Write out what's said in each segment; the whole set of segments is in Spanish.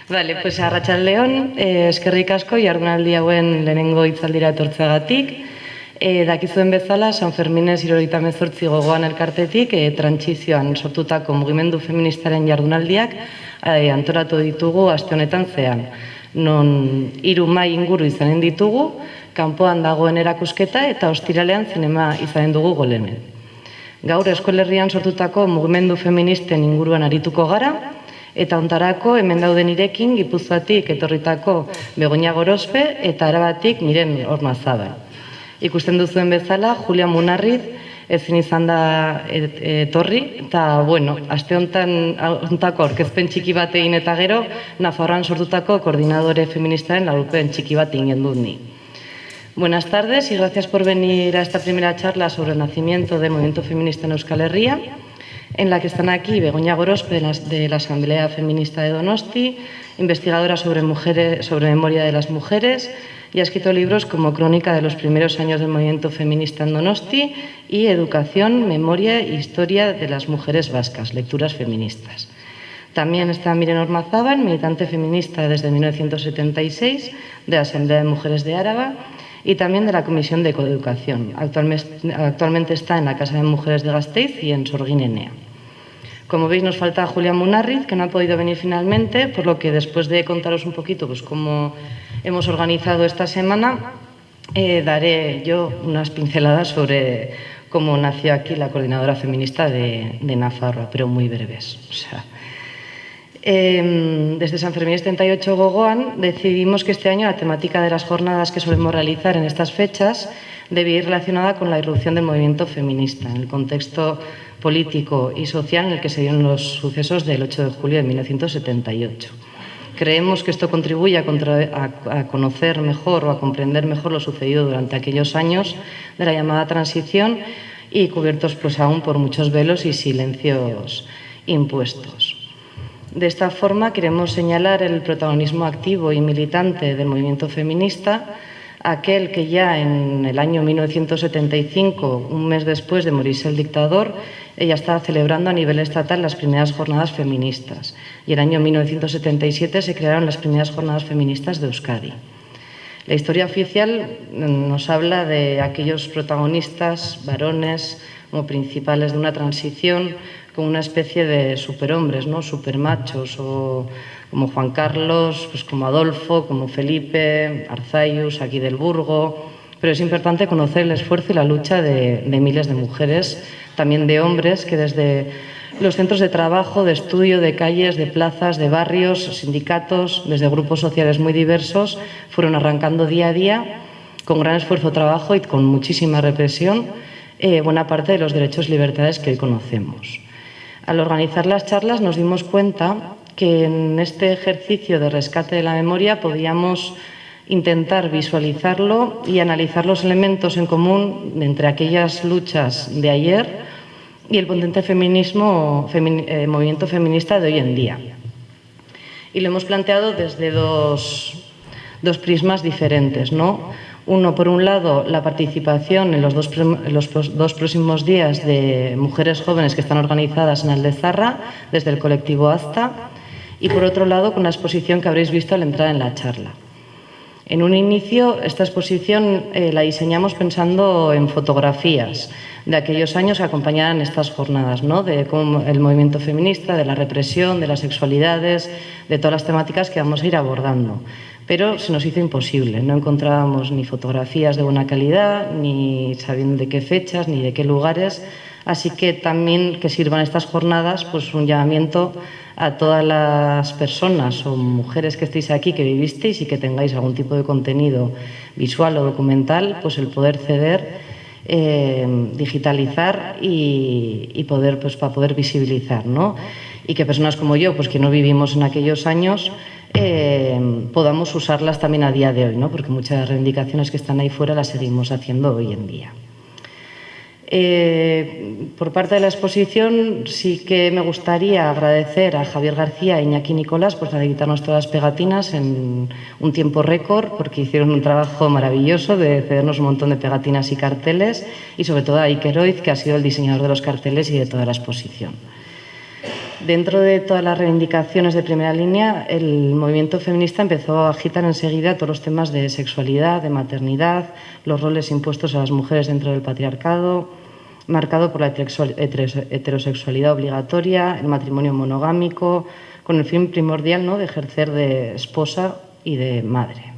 Vale, pues arratsaldeon, eskerrik asko jardunaldi hauen lehenengo hitzaldira etortzeagatik. Dakizuen bezala, San Ferminez 78 gogoan elkartetik trantsizioan sortutako mugimendu feministaren jardunaldiak antolatu ditugu aste honetan zean. Non 3 mahai inguru izanen ditugu, kanpoan dagoen erakusketa eta ostiralean zinema izanen dugu Golemen. Gaur Eskolerrian sortutako mugimendu feministen inguruan arituko gara, eta ontarako hemen dauden nirekin Gipuzkoatik etorritako Begoña Gorospe eta Arabatik Miren Ormazabal. Ikusten duzuen bezala, Julia Munarriz ezin izan da etorri, eta, aste hontako aurkezpen txiki bat egin eta gero, Nafarroan sortutako koordinadore feministaren laburpen txiki bat egin dut ni. Buenas tardes y gracias por venir a esta primera charla sobre el nacimiento del movimiento feminista en Euskal Herria, en la que están aquí Begoña Gorospe de la Asamblea Feminista de Donosti, investigadora sobre memoria de las mujeres, y ha escrito libros como Crónica de los primeros años del movimiento feminista en Donosti y Educación, Memoria e Historia de las mujeres vascas, lecturas feministas. También está Miren Ormazabal, militante feminista desde 1976 de la Asamblea de Mujeres de Áraba y también de la Comisión de Coeducación. Actualmente está en la Casa de Mujeres de Gasteiz y en Sorgin Enea. Como veis, nos falta Julia Munarriz, que no ha podido venir finalmente, por lo que después de contaros un poquito cómo hemos organizado esta semana, daré yo unas pinceladas sobre cómo nació aquí la coordinadora feminista de Nafarroa, pero muy breves. Desde San Fermín 78 Gogoan decidimos que este año la temática de las jornadas que solemos realizar en estas fechas debía ir relacionada con la irrupción del movimiento feminista, en el contexto político y social en el que se dieron los sucesos del 8 de julio de 1978. Creemos que esto contribuye a conocer mejor o a comprender mejor lo sucedido durante aquellos años de la llamada transición y cubiertos aún por muchos velos y silencios impuestos. De esta forma queremos señalar el protagonismo activo y militante del movimiento feminista, aquel que ya en el año 1975, un mes después de morirse el dictador, ella estaba celebrando a nivel estatal las primeras jornadas feministas, y en el año 1977 se crearon las primeras jornadas feministas de Euskadi. La historia oficial nos habla de aquellos protagonistas, varones, como principales de una transición, como una especie de superhombres, ¿no? Supermachos, o como Juan Carlos, como Adolfo, como Felipe, Arzayus, aquí del Burgo. Pero es importante conocer el esfuerzo y la lucha de miles de mujeres, también de hombres, que desde los centros de trabajo, de estudio, de calles, de plazas, de barrios, sindicatos, desde grupos sociales muy diversos, fueron arrancando día a día, con gran esfuerzo, trabajo y con muchísima represión, buena parte de los derechos y libertades que hoy conocemos. Al organizar las charlas nos dimos cuenta que en este ejercicio de rescate de la memoria podíamos intentar visualizarlo y analizar los elementos en común entre aquellas luchas de ayer y el potente movimiento feminista de hoy en día. Y lo hemos planteado desde dos prismas diferentes, ¿no? Uno, por un lado, la participación en los dos próximos días de mujeres jóvenes que están organizadas en Aldezarra, desde el colectivo AZTA, y por otro lado, con la exposición que habréis visto al entrar en la charla. En un inicio, esta exposición la diseñamos pensando en fotografías de aquellos años que acompañaran estas jornadas, ¿no? De cómo el movimiento feminista, de la represión, de las sexualidades, de todas las temáticas que vamos a ir abordando. Pero se nos hizo imposible, no encontrábamos ni fotografías de buena calidad, ni sabiendo de qué fechas, ni de qué lugares, así que también que sirvan estas jornadas un llamamiento a todas las personas o mujeres que estéis aquí, que vivisteis y que tengáis algún tipo de contenido visual o documental, el poder ceder, digitalizar y poder, para poder visibilizar, ¿no? Y que personas como yo, que no vivimos en aquellos años, podamos usarlas también a día de hoy, ¿no? Porque muchas de las reivindicaciones que están ahí fuera las seguimos haciendo hoy en día. Por parte de la exposición sí que me gustaría agradecer a Javier García e Iñaki Nicolás por facilitarnos todas las pegatinas en un tiempo récord, porque hicieron un trabajo maravilloso de cedernos un montón de pegatinas y carteles, y sobre todo a Iker Oiz, que ha sido el diseñador de los carteles y de toda la exposición. Dentro de todas las reivindicaciones de primera línea, el movimiento feminista empezó a agitar enseguida todos los temas de sexualidad, de maternidad, los roles impuestos a las mujeres dentro del patriarcado, marcado por la heterosexualidad obligatoria, el matrimonio monogámico, con el fin primordial, ¿no?, de ejercer de esposa y de madre.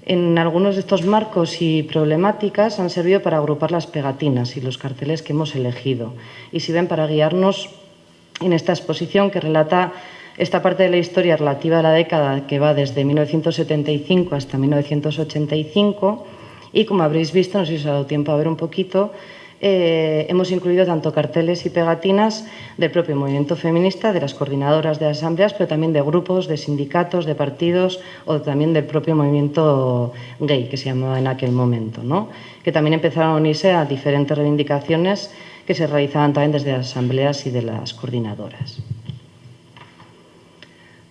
En algunos de estos marcos y problemáticas han servido para agrupar las pegatinas y los carteles que hemos elegido y sirven para guiarnos en esta exposición que relata esta parte de la historia relativa a la década que va desde 1975 hasta 1985 y, como habréis visto, no sé si os ha dado tiempo a ver un poquito, hemos incluido tanto carteles y pegatinas del propio movimiento feminista, de las coordinadoras de asambleas, pero también de grupos, de sindicatos, de partidos o también del propio movimiento gay, que se llamaba en aquel momento, ¿no?, que también empezaron a unirse a diferentes reivindicaciones que se realizaban también desde las asambleas y de las coordinadoras.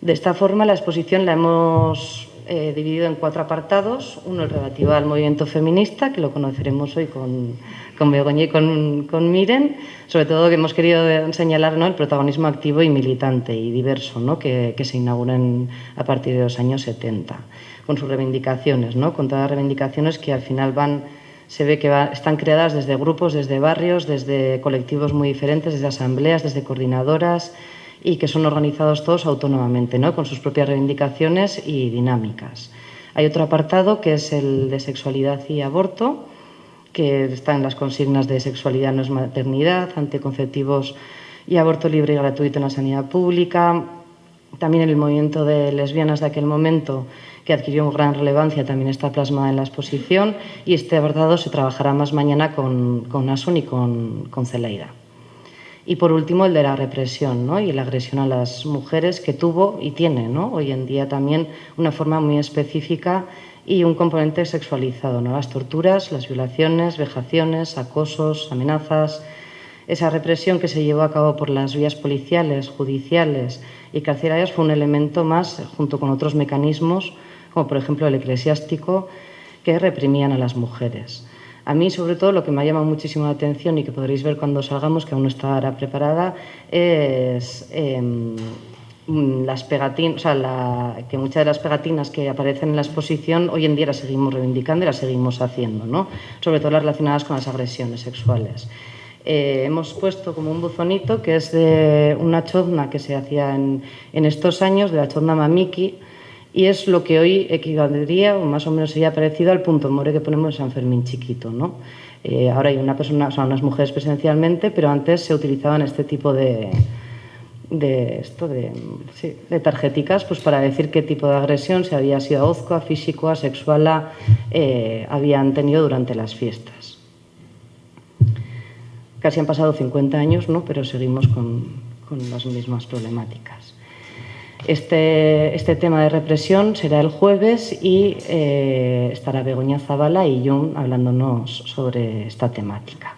De esta forma, la exposición la hemos dividido en 4 apartados. Uno, el relativo al movimiento feminista, que lo conoceremos hoy con Begoña y con Miren, sobre todo que hemos querido señalar, ¿no?, el protagonismo activo y militante y diverso, ¿no?, que se inauguran a partir de los años 70, con sus reivindicaciones, ¿no?, con todas las reivindicaciones que al final se ve que están creadas desde grupos, desde barrios, desde colectivos muy diferentes, desde asambleas, desde coordinadoras, y que son organizados todos autónomamente, ¿no?, con sus propias reivindicaciones y dinámicas. Hay otro apartado que es el de sexualidad y aborto, que está en las consignas de sexualidad no es maternidad, anticonceptivos y aborto libre y gratuito en la sanidad pública. También el movimiento de lesbianas de aquel momento, que adquirió gran relevancia, también está plasmada en la exposición, y este apartado se trabajará más mañana con Asun y con Celaida. Y por último, el de la represión, ¿no?, y la agresión a las mujeres, que tuvo y tiene, ¿no?, hoy en día también una forma muy específica y un componente sexualizado, ¿no?, las torturas, las violaciones, vejaciones, acosos, amenazas. Esa represión que se llevó a cabo por las vías policiales, judiciales y carcelarias fue un elemento más, junto con otros mecanismos, como por ejemplo el eclesiástico, que reprimían a las mujeres. A mí, sobre todo, lo que me ha llamado muchísimo la atención y que podréis ver cuando salgamos, que aún no estará preparada, es las pegatinas, o sea, que muchas de las pegatinas que aparecen en la exposición hoy en día las seguimos reivindicando y las seguimos haciendo, ¿no?, sobre todo las relacionadas con las agresiones sexuales. Hemos puesto como un buzonito que es de una chozna que se hacía en estos años, de la chozna Mamiki, y es lo que hoy equivaldría, o más o menos sería parecido al punto more que ponemos en San Fermín chiquito, ¿no? Ahora hay una persona, o sea, unas mujeres presencialmente, pero antes se utilizaban este tipo de tarjeticas, pues para decir qué tipo de agresión, si había sido ahozcoa, física, sexual, habían tenido durante las fiestas. Casi han pasado 50 años, ¿no?, pero seguimos con las mismas problemáticas. Este tema de represión será el jueves y estará Begoña Zabala y Jun hablándonos sobre esta temática.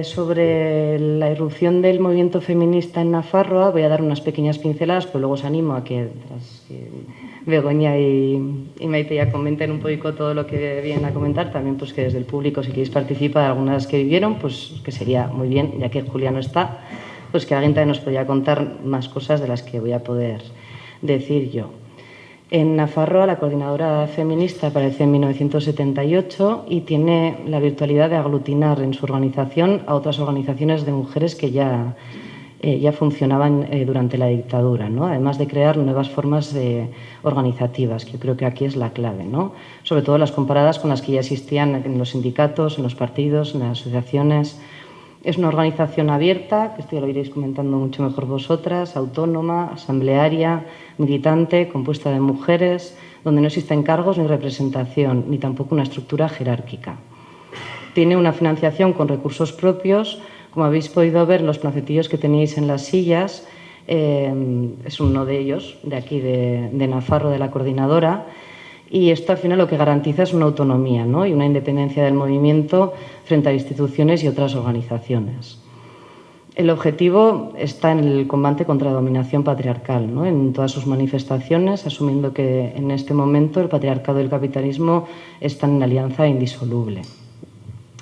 Sobre la irrupción del movimiento feminista en Nafarroa voy a dar unas pequeñas pinceladas, pero luego os animo a que Begoña y Maite ya comenten un poco todo lo que vienen a comentar. También pues que desde el público, si queréis participar de algunas que vivieron, pues que sería muy bien, ya que Julia no está, pues que alguien también nos podría contar más cosas de las que voy a poder decir yo. En Nafarroa, la coordinadora feminista aparece en 1978 y tiene la virtualidad de aglutinar en su organización a otras organizaciones de mujeres que ya funcionaban durante la dictadura, ¿no?, además de crear nuevas formas organizativas, que yo creo que aquí es la clave, ¿no?, sobre todo las comparadas con las que ya existían en los sindicatos, en los partidos, en las asociaciones. Es una organización abierta, que esto ya lo iréis comentando mucho mejor vosotras, autónoma, asamblearia, militante, compuesta de mujeres, donde no existen cargos ni representación, ni tampoco una estructura jerárquica. Tiene una financiación con recursos propios, como habéis podido ver en los placetillos que tenéis en las sillas, es uno de ellos, de aquí de Nafarroa, de la coordinadora. Y esto al final lo que garantiza es una autonomía, ¿no?, y una independencia del movimiento frente a instituciones y otras organizaciones. El objetivo está en el combate contra la dominación patriarcal, ¿no?, en todas sus manifestaciones, asumiendo que en este momento el patriarcado y el capitalismo están en alianza indisoluble.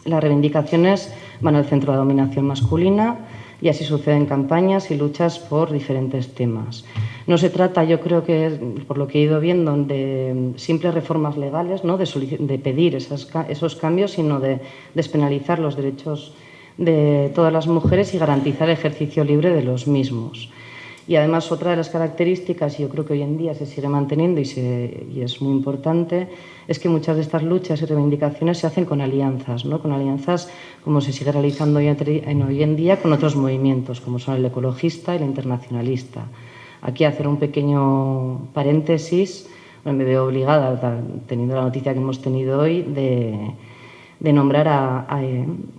Las reivindicaciones van al centro de la dominación masculina, Y así suceden campañas y luchas por diferentes temas. No se trata, yo creo que, por lo que he ido viendo, de simples reformas legales, ¿no? de pedir esos cambios, sino de despenalizar los derechos de todas las mujeres y garantizar el ejercicio libre de los mismos. Y además otra de las características, y yo creo que hoy en día se sigue manteniendo y es muy importante, es que muchas de estas luchas y reivindicaciones se hacen con alianzas, ¿no? Con alianzas como se sigue realizando hoy en día con otros movimientos, como son el ecologista y el internacionalista. Aquí hacer un pequeño paréntesis, me veo obligada, teniendo la noticia que hemos tenido hoy, de nombrar a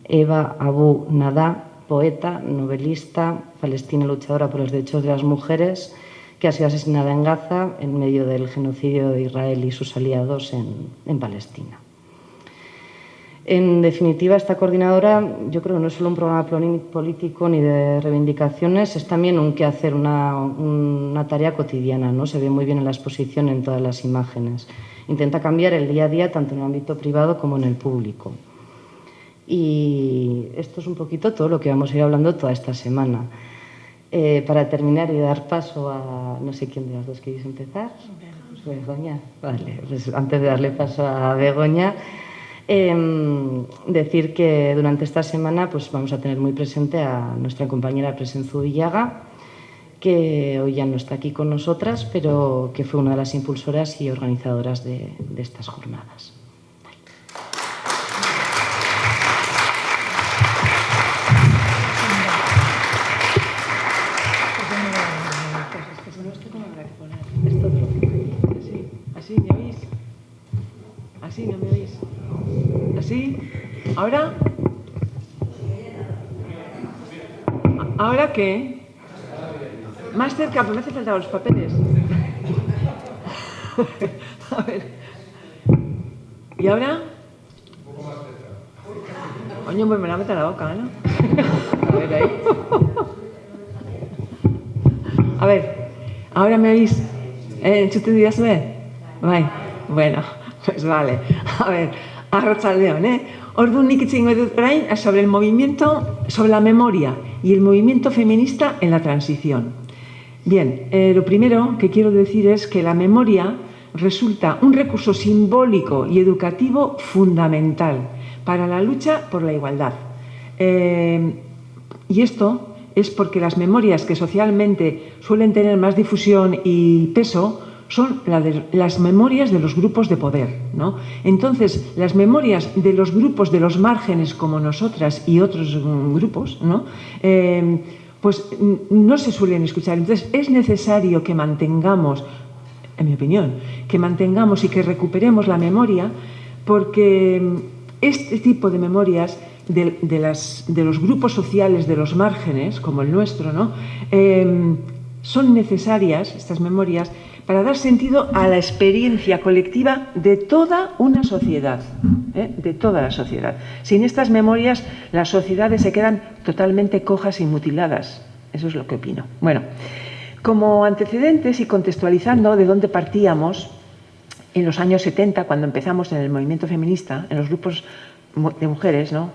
Eva Abu Nada, poeta, novelista, palestina luchadora por los derechos de las mujeres, que ha sido asesinada en Gaza en medio del genocidio de Israel y sus aliados en Palestina. En definitiva, esta coordinadora yo creo que no es solo un programa político ni de reivindicaciones, es también un quehacer, una tarea cotidiana, ¿no? Se ve muy bien en la exposición, en todas las imágenes. Intenta cambiar el día a día tanto en el ámbito privado como en el público. Y esto es un poquito todo lo que vamos a ir hablando toda esta semana. Para terminar y dar paso a... No sé quién de las dos queréis empezar. Begoña. Vale, pues antes de darle paso a Begoña, decir que durante esta semana pues vamos a tener muy presente a nuestra compañera Presenzu Villaga, que hoy ya no está aquí con nosotras, pero que fue una de las impulsoras y organizadoras de estas jornadas. ¿Así me oís? ¿Así no me oís? ¿Así? ¿Ahora? ¿Ahora qué? Más cerca, pero me hace falta los papeles. A ver. ¿Y ahora? Un poco más cerca. Coño, pues me la meto en la boca, ¿no? A ver, ahí. A ver, ¿ahora me oís? ¿Entzuten didazue? Bai, bueno, pues vale. A ver, arratsaldon, Orduan nik hitz egingo dut orain sobre el movimiento, sobre la memoria y el movimiento feminista en la transición. Bien, lo primero que quiero decir es que la memoria resulta un recurso simbólico y educativo fundamental para la lucha por la igualdad. Y esto es porque las memorias que socialmente suelen tener más difusión y peso son las memorias de los grupos de poder, ¿no? Entonces, las memorias de los grupos de los márgenes como nosotras y otros grupos, ¿no? Pues no se suelen escuchar. Entonces, es necesario que mantengamos, en mi opinión, que mantengamos y que recuperemos la memoria, porque este tipo de memorias de los grupos sociales de los márgenes, como el nuestro, ¿no? Son necesarias, estas memorias, para dar sentido a la experiencia colectiva de toda una sociedad, de toda la sociedad. Sin estas memorias, las sociedades se quedan totalmente cojas y mutiladas. Eso es lo que opino. Bueno, como antecedentes y contextualizando de dónde partíamos, en los años 70, cuando empezamos en el movimiento feminista, en los grupos de mujeres, ¿no?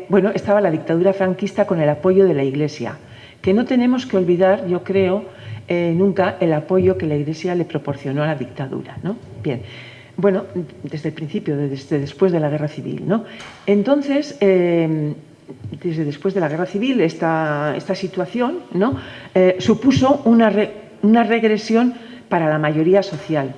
Bueno, estaba la dictadura franquista con el apoyo de la Iglesia, que no tenemos que olvidar, yo creo, nunca el apoyo que la Iglesia le proporcionó a la dictadura, ¿no? Bien, bueno, desde el principio, desde después de la Guerra Civil, ¿no? Entonces, desde después de la Guerra Civil, esta situación, ¿no? Supuso una regresión para la mayoría social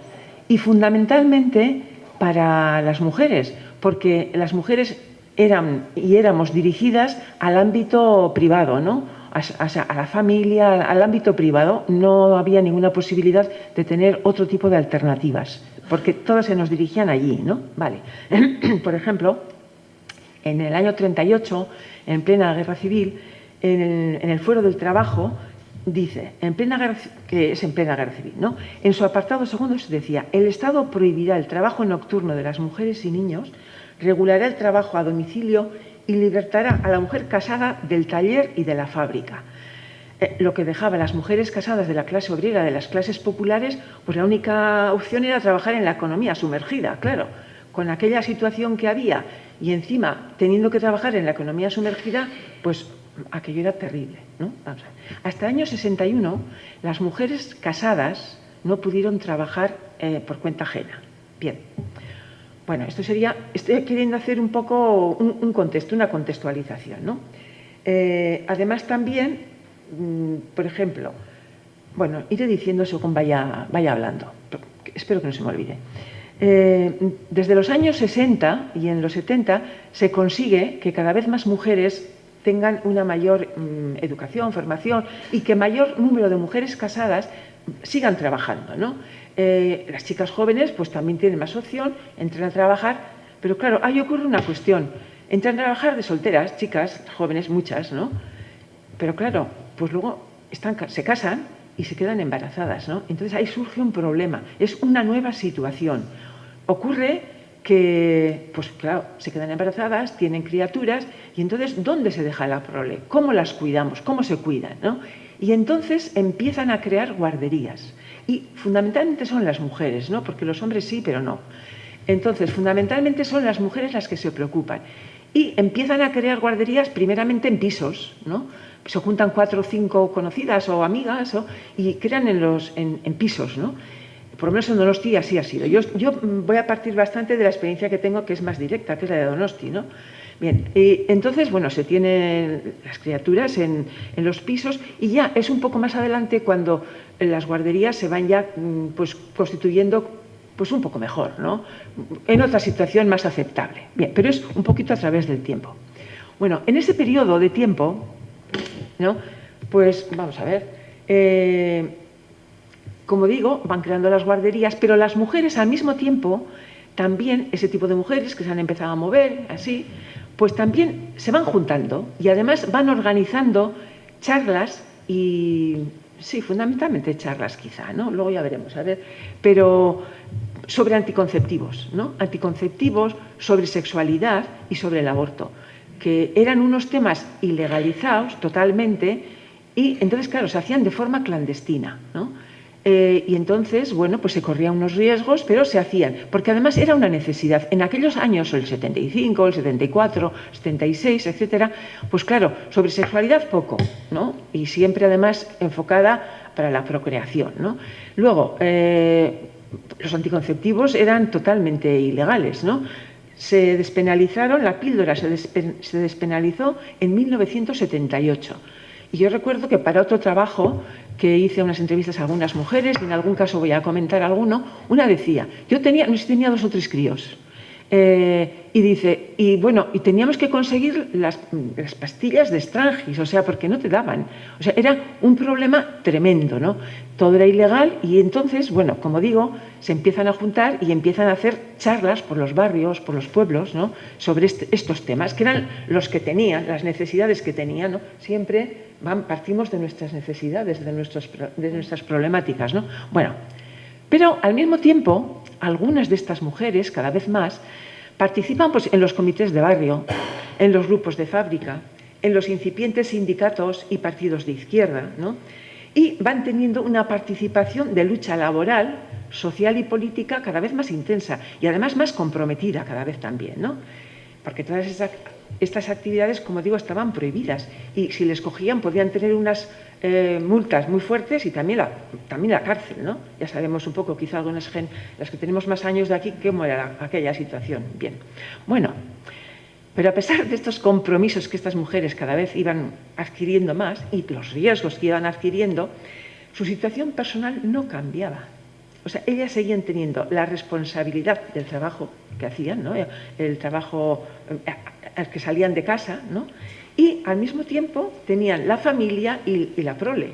y fundamentalmente para las mujeres, porque las mujeres éramos dirigidas al ámbito privado, ¿no? A la familia, al ámbito privado. No había ninguna posibilidad de tener otro tipo de alternativas, porque todas se nos dirigían allí, ¿no? Vale. Por ejemplo, en el año 38, en plena Guerra Civil, en el Fuero del Trabajo, dice, que es en plena Guerra Civil, ¿no? En su apartado segundo se decía: el Estado prohibirá el trabajo nocturno de las mujeres y niños, regulará el trabajo a domicilio y libertará a la mujer casada del taller y de la fábrica. Lo que dejaba a las mujeres casadas de la clase obrera, de las clases populares, pues la única opción era trabajar en la economía sumergida, claro, con aquella situación que había y encima teniendo que trabajar en la economía sumergida, pues aquello era terrible, ¿no? Vamos a ver. Hasta el año 61, las mujeres casadas no pudieron trabajar por cuenta ajena. Bien. Bueno, esto sería, estoy queriendo hacer un poco un contexto, una contextualización, ¿no? Además también, por ejemplo, bueno, iré diciendo según vaya hablando, espero que no se me olvide. Desde los años 60 y en los 70 se consigue que cada vez más mujeres tengan una mayor educación, formación y que mayor número de mujeres casadas sigan trabajando, ¿no? Las chicas jóvenes pues también tienen más opción, entran a trabajar, pero claro, ahí ocurre una cuestión. Entran a trabajar de solteras, chicas jóvenes, muchas, ¿no? Pero claro, pues luego se casan y se quedan embarazadas, ¿no? Entonces ahí surge un problema, es una nueva situación. Ocurre que, pues claro, se quedan embarazadas, tienen criaturas, y entonces, ¿dónde se deja la prole? ¿Cómo las cuidamos? ¿Cómo se cuidan? ¿No? Y entonces empiezan a crear guarderías. Y fundamentalmente son las mujeres, ¿no? Porque los hombres sí, pero no. Entonces, fundamentalmente son las mujeres las que se preocupan. Y empiezan a crear guarderías primeramente en pisos, ¿no? Se juntan 4 o 5 conocidas o amigas y crean en pisos, ¿no? Por lo menos en Donosti así ha sido. Yo voy a partir bastante de la experiencia que tengo, que es más directa, que es la de Donosti, ¿no? Bien, y entonces, bueno, se tienen las criaturas en los pisos y ya es un poco más adelante cuando las guarderías se van ya pues constituyendo pues un poco mejor, ¿no? En otra situación más aceptable. Bien, pero es un poquito a través del tiempo. Bueno, en ese periodo de tiempo, ¿no? Pues vamos a ver, como digo, van creando las guarderías, pero las mujeres al mismo tiempo, también ese tipo de mujeres que se han empezado a mover, así, pues también se van juntando y además van organizando charlas y, sí, fundamentalmente charlas quizá, ¿no? Luego ya veremos, a ver, pero sobre anticonceptivos, ¿no? Anticonceptivos, sobre sexualidad y sobre el aborto, que eran unos temas ilegalizados totalmente y entonces, claro, se hacían de forma clandestina, ¿no? Y entonces, bueno, pues se corrían unos riesgos, pero se hacían, porque además era una necesidad. En aquellos años, el 75, el 74, 76, etcétera, pues claro, sobre sexualidad poco, ¿no? Y siempre además enfocada para la procreación, ¿no? Luego, los anticonceptivos eran totalmente ilegales, ¿no? Se despenalizaron, la píldora se despenalizó en 1978. Y yo recuerdo que para otro trabajo que hice unas entrevistas a algunas mujeres, y en algún caso voy a comentar alguno, una decía, no sé si tenía 2 o 3 críos, y dice, y bueno, y teníamos que conseguir las pastillas de Strangis, o sea, porque no te daban. O sea, era un problema tremendo, ¿no? Todo era ilegal y entonces, bueno, como digo, se empiezan a juntar y empiezan a hacer charlas por los barrios, por los pueblos, ¿no? Sobre estos temas, que eran los que tenían, las necesidades que tenían, ¿no? Siempre partimos de nuestras necesidades, de nuestras problemáticas, ¿no? Bueno, pero al mismo tiempo, algunas de estas mujeres, cada vez más, participan pues, en los comités de barrio, en los grupos de fábrica, en los incipientes sindicatos y partidos de izquierda, ¿no? Y van teniendo una participación de lucha laboral, social y política cada vez más intensa y además más comprometida cada vez también, ¿no? Porque todas estas actividades, como digo, estaban prohibidas y si les cogían podían tener unas multas muy fuertes y también la cárcel, ¿no? Ya sabemos un poco, quizá algunas las que tenemos más años de aquí, cómo era aquella situación. Bien, bueno, pero a pesar de estos compromisos que estas mujeres cada vez iban adquiriendo más y los riesgos que iban adquiriendo, su situación personal no cambiaba. O sea, ellas seguían teniendo la responsabilidad del trabajo que hacían, ¿no? El trabajo al que salían de casa, ¿no? Y al mismo tiempo tenían la familia y la prole.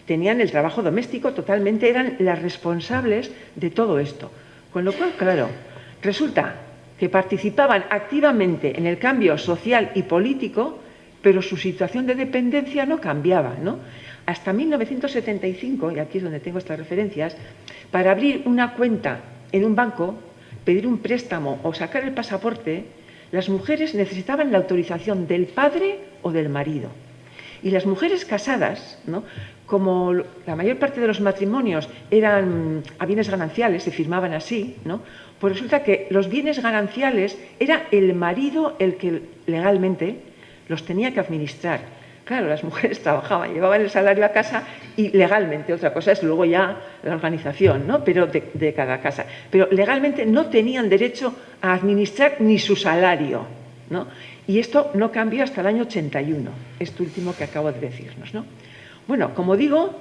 Tenían el trabajo doméstico totalmente, eran las responsables de todo esto. Con lo cual, claro, resulta que participaban activamente en el cambio social y político, pero su situación de dependencia no cambiaba, ¿no? Hasta 1975, y aquí es donde tengo estas referencias, para abrir una cuenta en un banco, pedir un préstamo o sacar el pasaporte, las mujeres necesitaban la autorización del padre o del marido. Y las mujeres casadas, ¿no? Como la mayor parte de los matrimonios eran a bienes gananciales, se firmaban así, ¿no? Pues resulta que los bienes gananciales era el marido el que legalmente los tenía que administrar. claro, las mujeres trabajaban, llevaban el salario a casa y legalmente, otra cosa es luego ya la organización, ¿no? Pero de cada casa. Pero legalmente no tenían derecho a administrar ni su salario, ¿no? Y esto no cambió hasta el año 81, esto último que acabo de decirnos, ¿no? Bueno, como digo,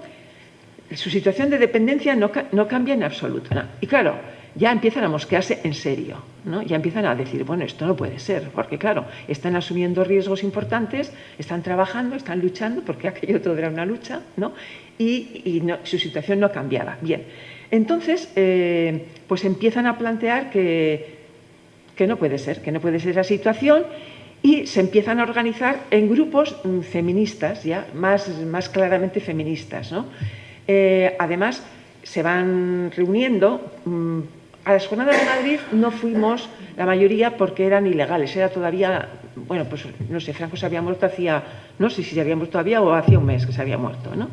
su situación de dependencia no cambia en absoluto, ¿no? Y claro, ya empiezan a mosquearse en serio, ¿no? Ya empiezan a decir, bueno, esto no puede ser, porque claro, están asumiendo riesgos importantes, están trabajando, están luchando, porque aquello todo era una lucha, ¿no? Y su situación no cambiaba. Bien, entonces, pues empiezan a plantear que no puede ser la situación, y se empiezan a organizar en grupos feministas, ya más claramente feministas, ¿no? Además, se van reuniendo. A las jornadas de Madrid no fuimos la mayoría porque eran ilegales, era todavía, bueno, pues no sé, Franco se había muerto hacía, no sé si se había muerto todavía o hacía un mes que se había muerto, ¿no?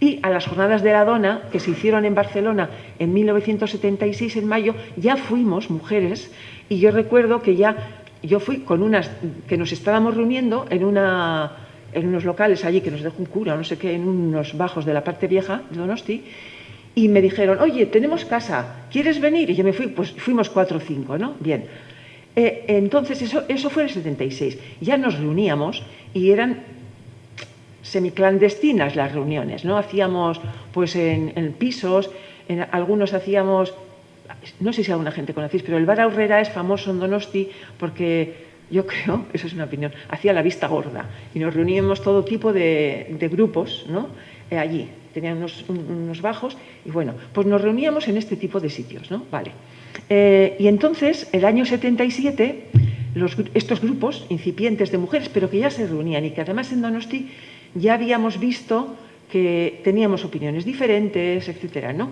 Y a las jornadas de la Dona, que se hicieron en Barcelona en 1976, en mayo, ya fuimos mujeres, y yo recuerdo que yo fui con unas que nos estábamos reuniendo en unos locales allí que nos dejó un cura, no sé qué, en unos bajos de la parte vieja de Donosti, y me dijeron, oye, tenemos casa, ¿quieres venir? Y yo me fui, pues fuimos 4 o 5, ¿no? Bien. Entonces, eso fue en el 76. Ya nos reuníamos y eran semiclandestinas las reuniones, ¿no? Hacíamos, pues, en pisos, algunos hacíamos, no sé si alguna gente conocéis, pero el bar Aurrera es famoso en Donosti porque yo creo, eso es una opinión, hacía la vista gorda y nos reuníamos todo tipo de grupos, ¿no? Allí. Tenían unos bajos y bueno, pues nos reuníamos en este tipo de sitios, ¿no? Vale. Y entonces, el año 77, estos grupos incipientes de mujeres, pero que ya se reunían y que además en Donosti ya habíamos visto que teníamos opiniones diferentes, etcétera, ¿no?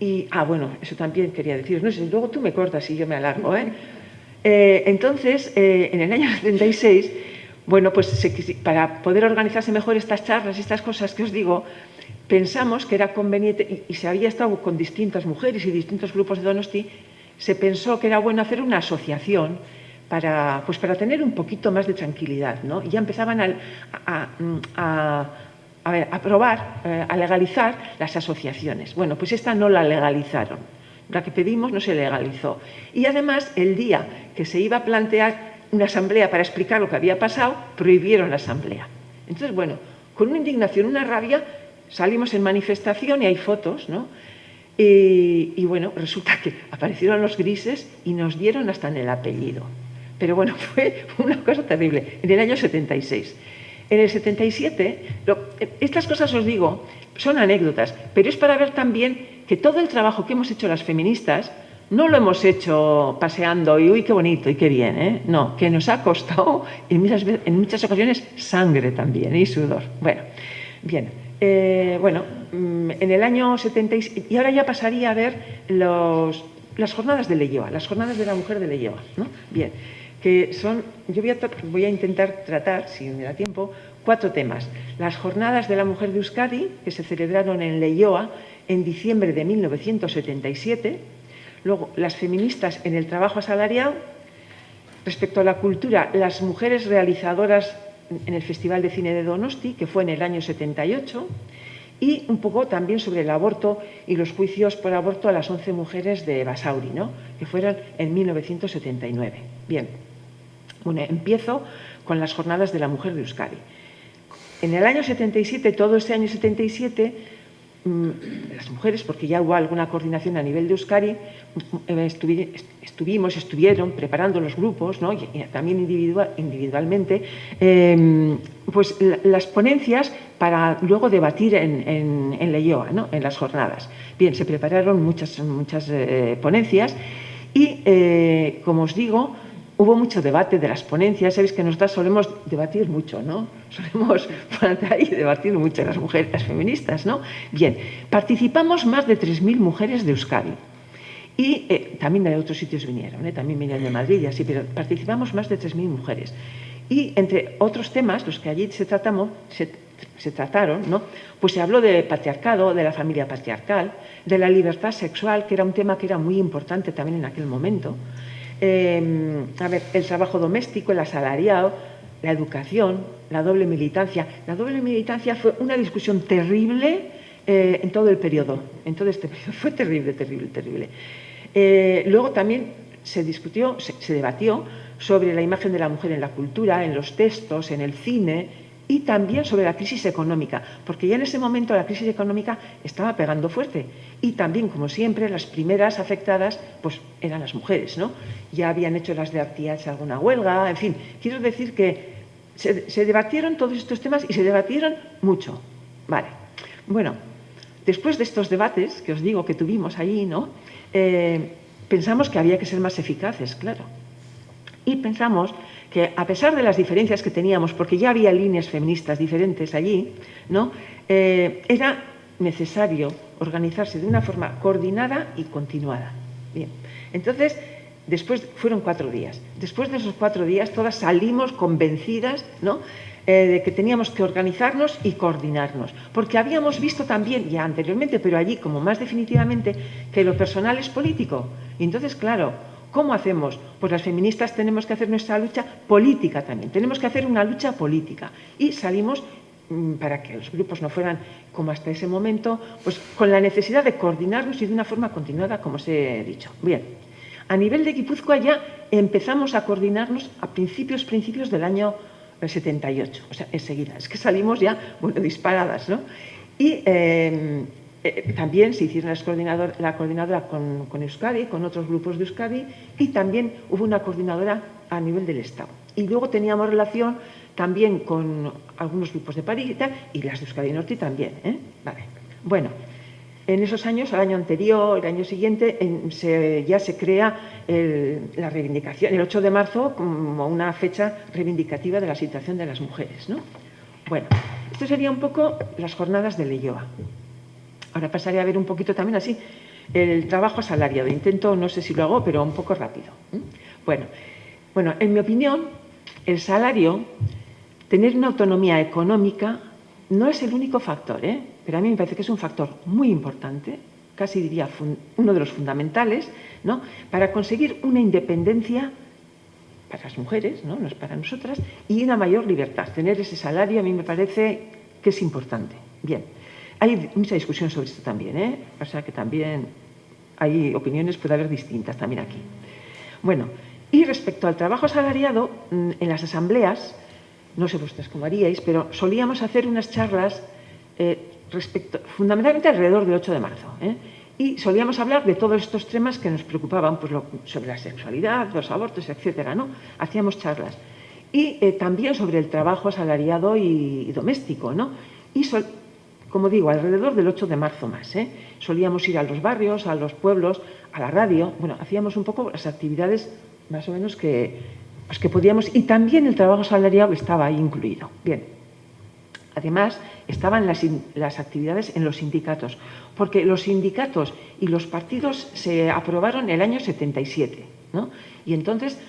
Y, bueno, eso también quería deciros, no sé, luego tú me cortas y yo me alargo, ¿eh? Entonces, en el año 76, bueno, pues para poder organizarse mejor estas charlas y estas cosas que os digo, pensamos que era conveniente, y se había estado con distintas mujeres y distintos grupos de Donosti, se pensó que era bueno hacer una asociación para tener un poquito más de tranquilidad, ¿no? Y ya empezaban a probar, a legalizar las asociaciones. Bueno, pues esta no la legalizaron. La que pedimos no se legalizó. Y además, el día que se iba a plantear una asamblea para explicar lo que había pasado, prohibieron la asamblea. Entonces, bueno, con una indignación, una rabia, salimos en manifestación y hay fotos, ¿no? Y bueno, resulta que aparecieron los grises y nos dieron hasta en el apellido. Pero bueno, fue una cosa terrible, en el año 76. En el 77, estas cosas os digo, son anécdotas, pero es para ver también que todo el trabajo que hemos hecho las feministas no lo hemos hecho paseando y uy, qué bonito y qué bien, ¿eh? No, que nos ha costado en muchas ocasiones sangre también y sudor. Bueno, bien. En el año 76, y ahora ya pasaría a ver las jornadas de Leioa, las jornadas de la mujer de Leioa, ¿no? Bien, que son, yo voy a intentar tratar, si me da tiempo, 4 temas. Las jornadas de la mujer de Euskadi, que se celebraron en Leioa en diciembre de 1977, luego las feministas en el trabajo asalariado, respecto a la cultura, las mujeres realizadoras en el Festival de Cine de Donosti, que fue en el año 78, y un poco también sobre el aborto y los juicios por aborto a las 11 mujeres de Basauri, ¿no? Que fueron en 1979. Bien, bueno, empiezo con las jornadas de la mujer de Euskadi. En el año 77, todo ese año 77, las mujeres, porque ya hubo alguna coordinación a nivel de Euskadi, estuvieron preparando los grupos, ¿no? y también individualmente, pues las ponencias para luego debatir en Leioa, ¿no? En las jornadas. Bien, se prepararon muchas ponencias y, como os digo, hubo mucho debate de las ponencias. Sabéis que nosotras solemos debatir mucho, ¿no? Solemos plantear y debatir mucho las mujeres, las feministas, ¿no? Bien, participamos más de 3.000 mujeres de Euskadi. Y también de otros sitios vinieron, también vinieron de Madrid y así, pero participamos más de 3.000 mujeres. Y entre otros temas, los que allí se trataron, ¿no? Pues se habló de patriarcado, de la familia patriarcal, de la libertad sexual, que era un tema que era muy importante también en aquel momento. El trabajo doméstico, el asalariado, la educación, la doble militancia. La doble militancia fue una discusión terrible en todo el periodo, en todo este periodo. Fue terrible, terrible, terrible. Luego también se discutió, se debatió sobre la imagen de la mujer en la cultura, en los textos, en el cine, y también sobre la crisis económica, porque ya en ese momento la crisis económica estaba pegando fuerte. Y también, como siempre, las primeras afectadas pues, eran las mujeres, ¿no? Ya habían hecho las de Artiach alguna huelga, en fin. Quiero decir que se debatieron todos estos temas y se debatieron mucho. Vale. Bueno, después de estos debates que os digo que tuvimos allí, ¿no? Pensamos que había que ser más eficaces, claro. Y pensamos que a pesar de las diferencias que teníamos, porque ya había líneas feministas diferentes allí, ¿no? Era necesario organizarse de una forma coordinada y continuada. Bien, entonces, después fueron 4 días. Después de esos 4 días, todas salimos convencidas, ¿no? De que teníamos que organizarnos y coordinarnos, porque habíamos visto también, ya anteriormente, pero allí como más definitivamente, que lo personal es político. Y entonces, claro, ¿cómo hacemos? Pues las feministas tenemos que hacer nuestra lucha política también, tenemos que hacer una lucha política. Y salimos, para que los grupos no fueran como hasta ese momento, pues con la necesidad de coordinarnos y de una forma continuada, como os he dicho. Bien, a nivel de Guipúzcoa ya empezamos a coordinarnos a principios del año 78, o sea, enseguida. Es que salimos ya, bueno, disparadas, ¿no? Y también se hicieron la coordinadora con Euskadi, con otros grupos de Euskadi, y también hubo una coordinadora a nivel del Estado. Y luego teníamos relación también con algunos grupos de París y tal, y las de Euskadi Norte también, ¿eh? Vale. Bueno, en esos años, al año anterior, el año siguiente, ya se crea la reivindicación, el 8 de marzo, como una fecha reivindicativa de la situación de las mujeres, ¿no? Bueno, esto sería un poco las jornadas de Leioa. Ahora pasaré a ver un poquito también así el trabajo asalariado. Intento, no sé si lo hago, pero un poco rápido. Bueno, en mi opinión, el salario, tener una autonomía económica, no es el único factor, pero a mí me parece que es un factor muy importante, casi diría uno de los fundamentales, ¿no? Para conseguir una independencia para las mujeres, ¿no? No es para nosotras, y una mayor libertad. Tener ese salario a mí me parece que es importante. Bien, hay mucha discusión sobre esto también, o sea que también hay opiniones, puede haber distintas también aquí. Bueno, y respecto al trabajo asalariado, en las asambleas, no sé vosotras cómo haríais, pero solíamos hacer unas charlas fundamentalmente alrededor del 8 de marzo. Y solíamos hablar de todos estos temas que nos preocupaban, pues sobre la sexualidad, los abortos, etcétera, ¿no? Hacíamos charlas. Y también sobre el trabajo asalariado y doméstico, ¿no? Y como digo, alrededor del 8 de marzo más. Solíamos ir a los barrios, a los pueblos, a la radio. Bueno, hacíamos un poco las actividades más o menos que podíamos. Y también el trabajo asalariado estaba ahí incluido. Bien. Además, estaban las actividades en los sindicatos, porque los sindicatos y los partidos se aprobaron en el año 77, ¿no? Y entonces,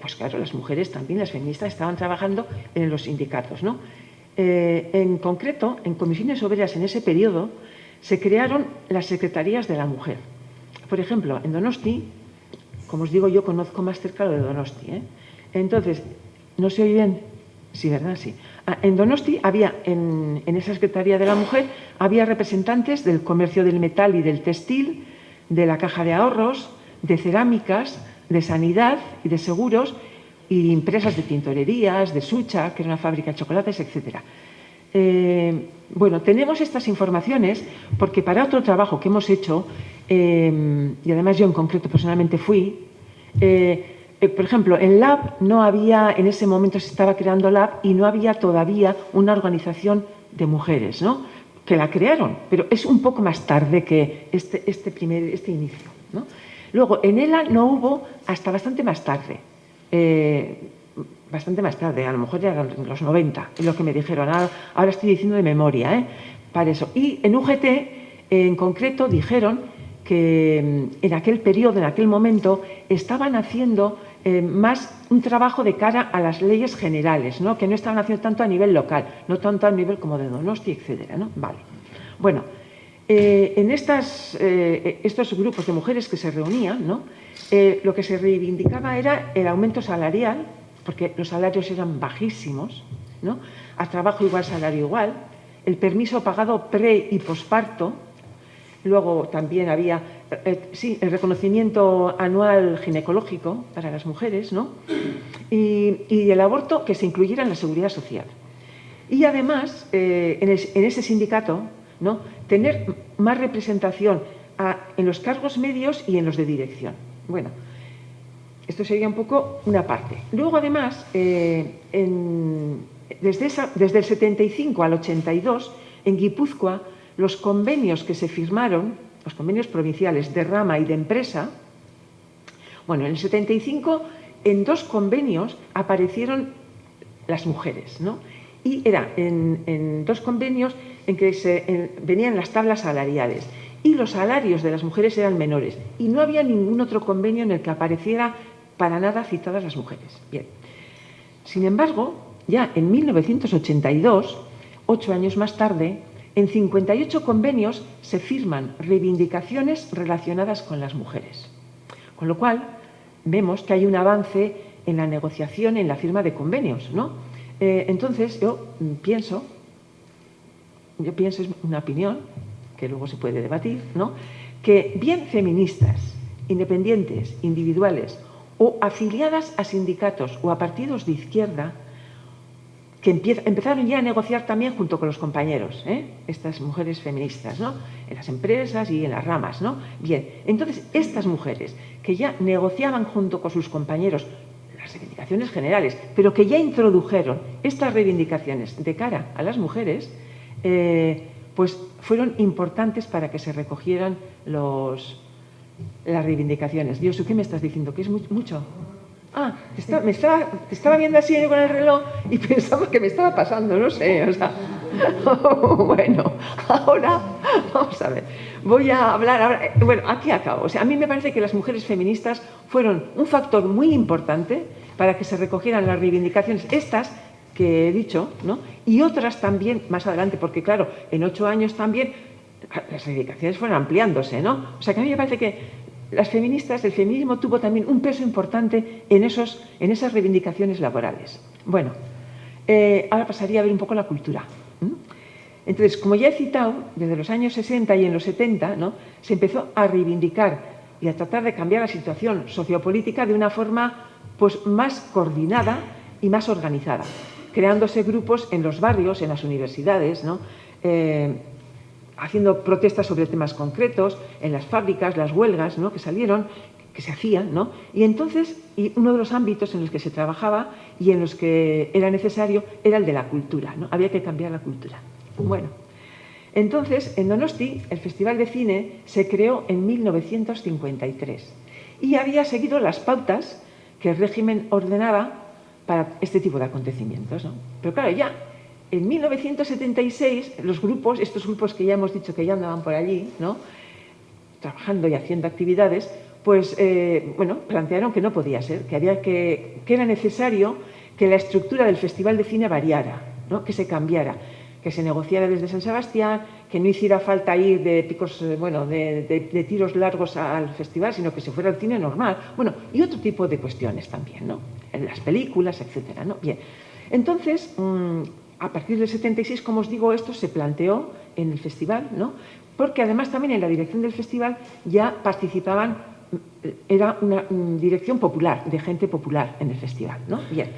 pues claro, las mujeres también, las feministas, estaban trabajando en los sindicatos, ¿no? En concreto, en comisiones obreras en ese periodo, se crearon las secretarías de la mujer. Por ejemplo, en Donosti, como os digo, yo conozco más cerca lo de Donosti, Entonces, ¿no se oye bien? Sí, ¿verdad? Sí. En Donosti había, en esa Secretaría de la Mujer, había representantes del comercio del metal y del textil, de la caja de ahorros, de cerámicas, de sanidad y de seguros, y empresas de tintorerías, de Sucha, que era una fábrica de chocolates, etc. Bueno, tenemos estas informaciones porque para otro trabajo que hemos hecho, y además yo en concreto personalmente fui, por ejemplo, en LAB no había, en ese momento se estaba creando LAB y no había todavía una organización de mujeres, ¿no? Que la crearon, pero es un poco más tarde que este inicio, ¿no? Luego, en ELA no hubo hasta bastante más tarde, a lo mejor ya eran los 90, es lo que me dijeron, ahora estoy diciendo de memoria, para eso. Y en UGT, en concreto, dijeron que en aquel periodo, en aquel momento, estaban haciendo más un trabajo de cara a las leyes generales, ¿no? Que no estaban haciendo tanto a nivel local, no tanto a nivel como de Donosti, etcétera, ¿no? Vale. Bueno, en estos grupos de mujeres que se reunían, ¿no? Lo que se reivindicaba era el aumento salarial, porque los salarios eran bajísimos, ¿no? A trabajo igual, salario igual, el permiso pagado pre y posparto, luego también había el reconocimiento anual ginecológico para las mujeres, ¿no? Y el aborto que se incluyera en la seguridad social. Y además, en ese sindicato, ¿no?, tener más representación en los cargos medios y en los de dirección. Bueno, esto sería un poco una parte. Luego, además, desde el 75 al 82, en Guipúzcoa, los convenios que se firmaron, los convenios provinciales de rama y de empresa, bueno, en el 75, en 2 convenios aparecieron las mujeres, ¿no? Y era en 2 convenios en que venían las tablas salariales y los salarios de las mujeres eran menores y no había ningún otro convenio en el que apareciera para nada citadas las mujeres. Bien. Sin embargo, ya en 1982, 8 años más tarde, en 58 convenios se firman reivindicaciones relacionadas con las mujeres. Con lo cual, vemos que hay un avance en la negociación, en la firma de convenios, ¿no? Entonces, yo pienso, es una opinión, que luego se puede debatir, ¿no?, que bien feministas, independientes, individuales o afiliadas a sindicatos o a partidos de izquierda, que empezaron ya a negociar también junto con los compañeros, estas mujeres feministas, ¿no?, en las empresas y en las ramas, ¿no? Bien, entonces estas mujeres que ya negociaban junto con sus compañeros las reivindicaciones generales, pero que ya introdujeron estas reivindicaciones de cara a las mujeres, pues fueron importantes para que se recogieran las reivindicaciones. Dios, ¿qué me estás diciendo? ¿Que es mucho? Ah, te estaba viendo así con el reloj y pensaba que me estaba pasando, no sé, o sea. Bueno, ahora, vamos a ver, voy a hablar ahora, bueno, aquí acabo. O sea, a mí me parece que las mujeres feministas fueron un factor muy importante para que se recogieran las reivindicaciones estas que he dicho, ¿no?, y otras también más adelante, porque claro, en 8 años también las reivindicaciones fueron ampliándose, ¿no? O sea, que a mí me parece que las feministas, el feminismo tuvo también un peso importante en esas reivindicaciones laborales. Bueno, ahora pasaría a ver un poco la cultura. Entonces, como ya he citado, desde los años 60 y en los 70, ¿no?, se empezó a reivindicar y a tratar de cambiar la situación sociopolítica de una forma pues, más coordinada y más organizada, creándose grupos en los barrios, en las universidades, ¿no?, haciendo protestas sobre temas concretos, en las fábricas, las huelgas, ¿no?, que salieron, que se hacían, ¿no? Y entonces, uno de los ámbitos en los que se trabajaba y en los que era necesario era el de la cultura, ¿no? Había que cambiar la cultura. Bueno, entonces, en Donosti, el Festival de Cine se creó en 1953 y había seguido las pautas que el régimen ordenaba para este tipo de acontecimientos, ¿no? Pero claro, ya en 1976, estos grupos que ya hemos dicho que ya andaban por allí, ¿no?, trabajando y haciendo actividades, pues, bueno, plantearon que no podía ser, que era necesario que la estructura del Festival de Cine variara, ¿no?, que se cambiara, que se negociara desde San Sebastián, que no hiciera falta ir de picos, bueno, de tiros largos al festival, sino que se fuera al cine normal, bueno, y otro tipo de cuestiones también, ¿no?, en las películas, etcétera, ¿no? Bien, entonces, a partir del 76, como os digo, esto se planteó en el festival, ¿no?, porque además también en la dirección del festival ya participaban, era una dirección popular, de gente popular en el festival, ¿no? Bien.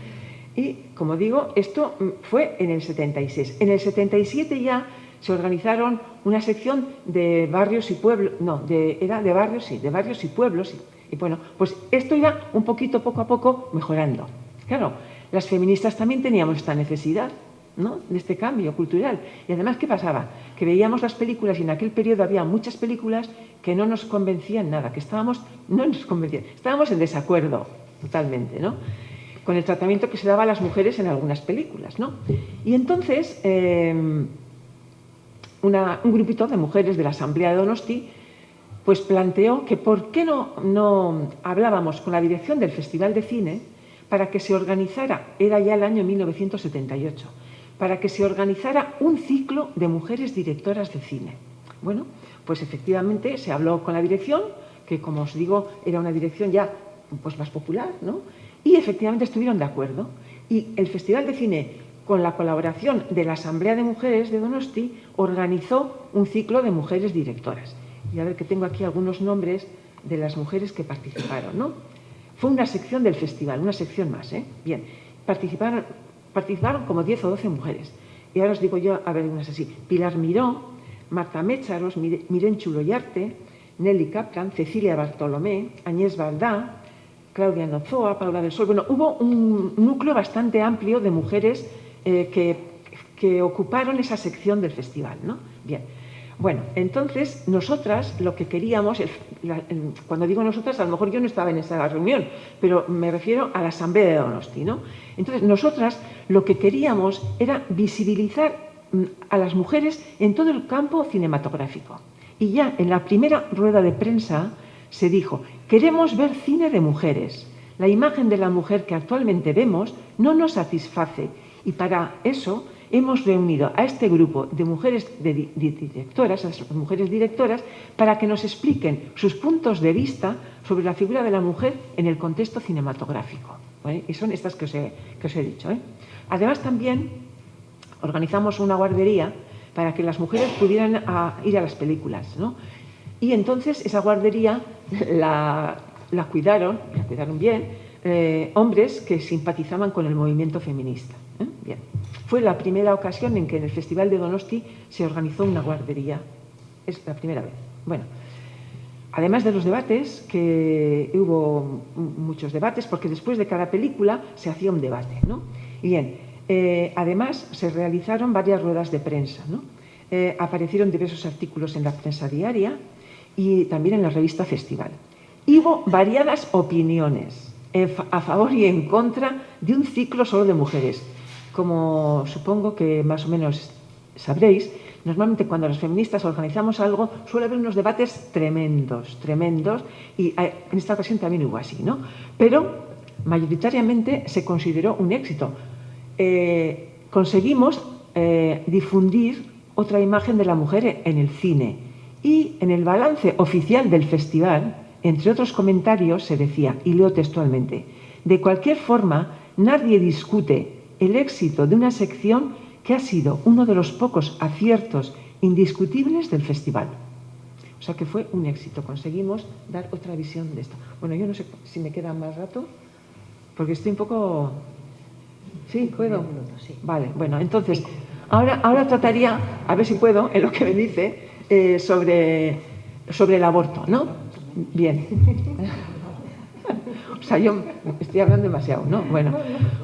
Y, como digo, esto fue en el 76. En el 77 ya se organizaron una sección de barrios y pueblos, no, era de barrios y pueblos. Y bueno, pues esto iba un poquito, poco a poco, mejorando. Claro, las feministas también teníamos esta necesidad, ¿no?, de este cambio cultural. Y además, ¿qué pasaba? Que veíamos las películas y en aquel periodo había muchas películas que no nos convencían nada, estábamos en desacuerdo totalmente, ¿no?, con el tratamiento que se daba a las mujeres en algunas películas, ¿no? Y entonces, un grupito de mujeres de la Asamblea de Donosti pues planteó que por qué no hablábamos con la dirección del Festival de Cine para que se organizara, era ya el año 1978, para que se organizara un ciclo de mujeres directoras de cine. Bueno, pues efectivamente se habló con la dirección, que como os digo, era una dirección ya pues más popular, ¿no? Y efectivamente estuvieron de acuerdo. Y el Festival de Cine, con la colaboración de la Asamblea de Mujeres de Donosti, organizó un ciclo de mujeres directoras. Y a ver que tengo aquí algunos nombres de las mujeres que participaron, ¿no? Fue una sección del festival, una sección más, ¿eh? Bien, participaron como 10 o 12 mujeres. Y ahora os digo yo, a ver, unas así: Pilar Miró, Marta Mécharos, Mirenchu Loyarte, Nelly Kaplan, Cecilia Bartolomé, Añés Valdá, Claudia Nozoa, Paula del Sol. Bueno, hubo un núcleo bastante amplio de mujeres que ocuparon esa sección del festival, ¿no? Bien. Bueno, entonces nosotras lo que queríamos, cuando digo nosotras, a lo mejor yo no estaba en esa reunión, pero me refiero a la Asamblea de Donosti, ¿no? Entonces nosotras lo que queríamos era visibilizar a las mujeres en todo el campo cinematográfico. Y ya en la primera rueda de prensa se dijo: queremos ver cine de mujeres. La imagen de la mujer que actualmente vemos no nos satisface, y para eso hemos reunido a este grupo de mujeres directoras, a las mujeres directoras, para que nos expliquen sus puntos de vista sobre la figura de la mujer en el contexto cinematográfico, ¿vale? Y son estas que os he dicho, ¿eh? Además, también organizamos una guardería para que las mujeres pudieran ir a las películas, ¿no? Y entonces esa guardería la cuidaron bien hombres que simpatizaban con el movimiento feminista, ¿eh? Bien. Fue la primera ocasión en que en el Festival de Donosti se organizó una guardería. Es la primera vez. Bueno, además de los debates, que hubo muchos debates, porque después de cada película se hacía un debate, ¿no? Y bien, además se realizaron varias ruedas de prensa, ¿no? Aparecieron diversos artículos en la prensa diaria y también en la revista Festival. Y hubo variadas opiniones a favor y en contra de un ciclo solo de mujeres. Como supongo que más o menos sabréis, normalmente cuando las feministas organizamos algo suele haber unos debates tremendos, y en esta ocasión también hubo así, ¿no? Pero mayoritariamente se consideró un éxito. Conseguimos difundir otra imagen de la mujer en el cine, y en el balance oficial del festival, entre otros comentarios, se decía, y leo textualmente: de cualquier forma, nadie discute el éxito de una sección que ha sido uno de los pocos aciertos indiscutibles del festival. O sea que fue un éxito, conseguimos dar otra visión de esto. Bueno, yo no sé si me queda más rato, porque estoy un poco... ¿Sí? ¿Puedo? Sí. Vale, bueno, entonces, ahora trataría, a ver si puedo, en lo que me dice, sobre el aborto, ¿no? Bien. O sea, yo estoy hablando demasiado, ¿no?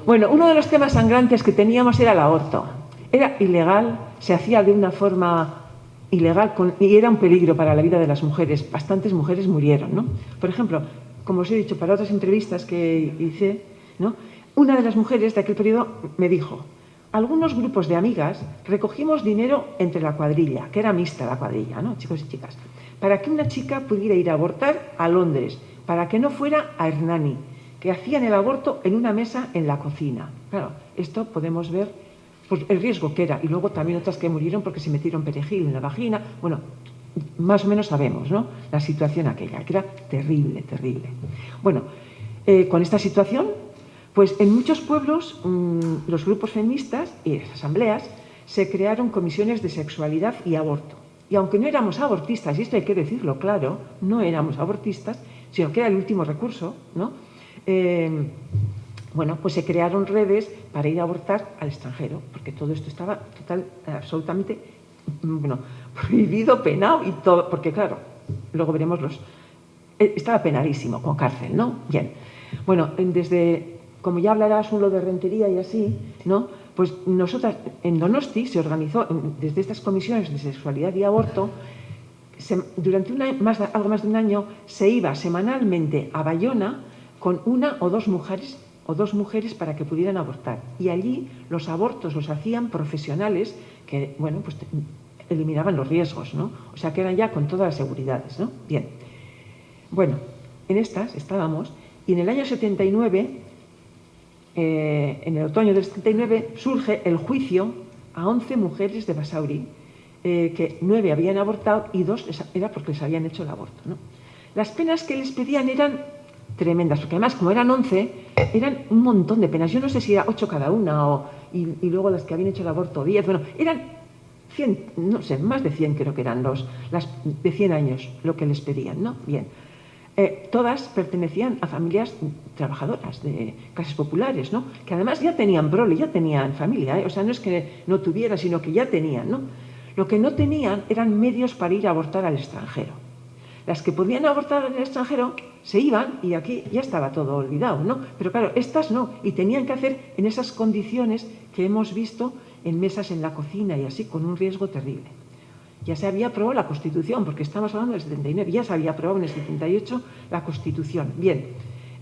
Bueno, uno de los temas sangrantes que teníamos era el aborto. Era ilegal, se hacía de una forma ilegal y era un peligro para la vida de las mujeres. Bastantes mujeres murieron, ¿no? Por ejemplo, como os he dicho para otras entrevistas que hice, ¿no? Una de las mujeres de aquel periodo me dijo: algunos grupos de amigas recogimos dinero entre la cuadrilla, que era mixta la cuadrilla, ¿no? Chicos y chicas, para que una chica pudiera ir a abortar a Londres, para que no fuera a Hernani, que hacían el aborto en una mesa en la cocina. Claro, esto podemos ver pues, el riesgo que era. Y luego también otras que murieron porque se metieron perejil en la vagina. Bueno, más o menos sabemos, ¿no? La situación aquella, que era terrible. Bueno, con esta situación, pues en muchos pueblos los grupos feministas y las asambleas se crearon comisiones de sexualidad y aborto. Y aunque no éramos abortistas, y esto hay que decirlo claro, no éramos abortistas, sino que era el último recurso, ¿no? Bueno, pues se crearon redes para ir a abortar al extranjero, porque todo esto estaba absolutamente prohibido, penado y todo, porque claro, luego veremos estaba penadísimo, con cárcel, ¿no? Bien. Bueno, como ya hablarás uno de Rentería y así, ¿no? Pues nosotras, en Donosti se organizó, desde estas comisiones de sexualidad y aborto, durante algo más de un año, se iba semanalmente a Bayona con una o dos mujeres para que pudieran abortar. Y allí los abortos los hacían profesionales que, bueno, pues eliminaban los riesgos, ¿no? O sea, que eran ya con todas las seguridades, ¿no? Bien. Bueno, en estas estábamos, y en el año 79... en el otoño del 79 surge el juicio a 11 mujeres de Basauri, que 9 habían abortado y 2 era porque les habían hecho el aborto, ¿no? Las penas que les pedían eran tremendas, porque además, como eran 11, eran un montón de penas. Yo no sé si era 8 cada una, y luego las que habían hecho el aborto 10, bueno, eran 100, no sé, más de 100 creo que eran las de 100 años lo que les pedían, ¿no? Bien. Todas pertenecían a familias trabajadoras, de clases populares, ¿no? Que además ya tenían prole, ya tenían familia, ¿eh? O sea, no es que no tuvieran, sino que ya tenían, ¿no? Lo que no tenían eran medios para ir a abortar al extranjero. Las que podían abortar en el extranjero se iban y aquí ya estaba todo olvidado, ¿no? Pero claro, estas no, y tenían que hacer en esas condiciones que hemos visto en mesas en la cocina y así, con un riesgo terrible. Ya se había aprobado la Constitución, porque estamos hablando del 79, ya se había aprobado en el 78 la Constitución. Bien,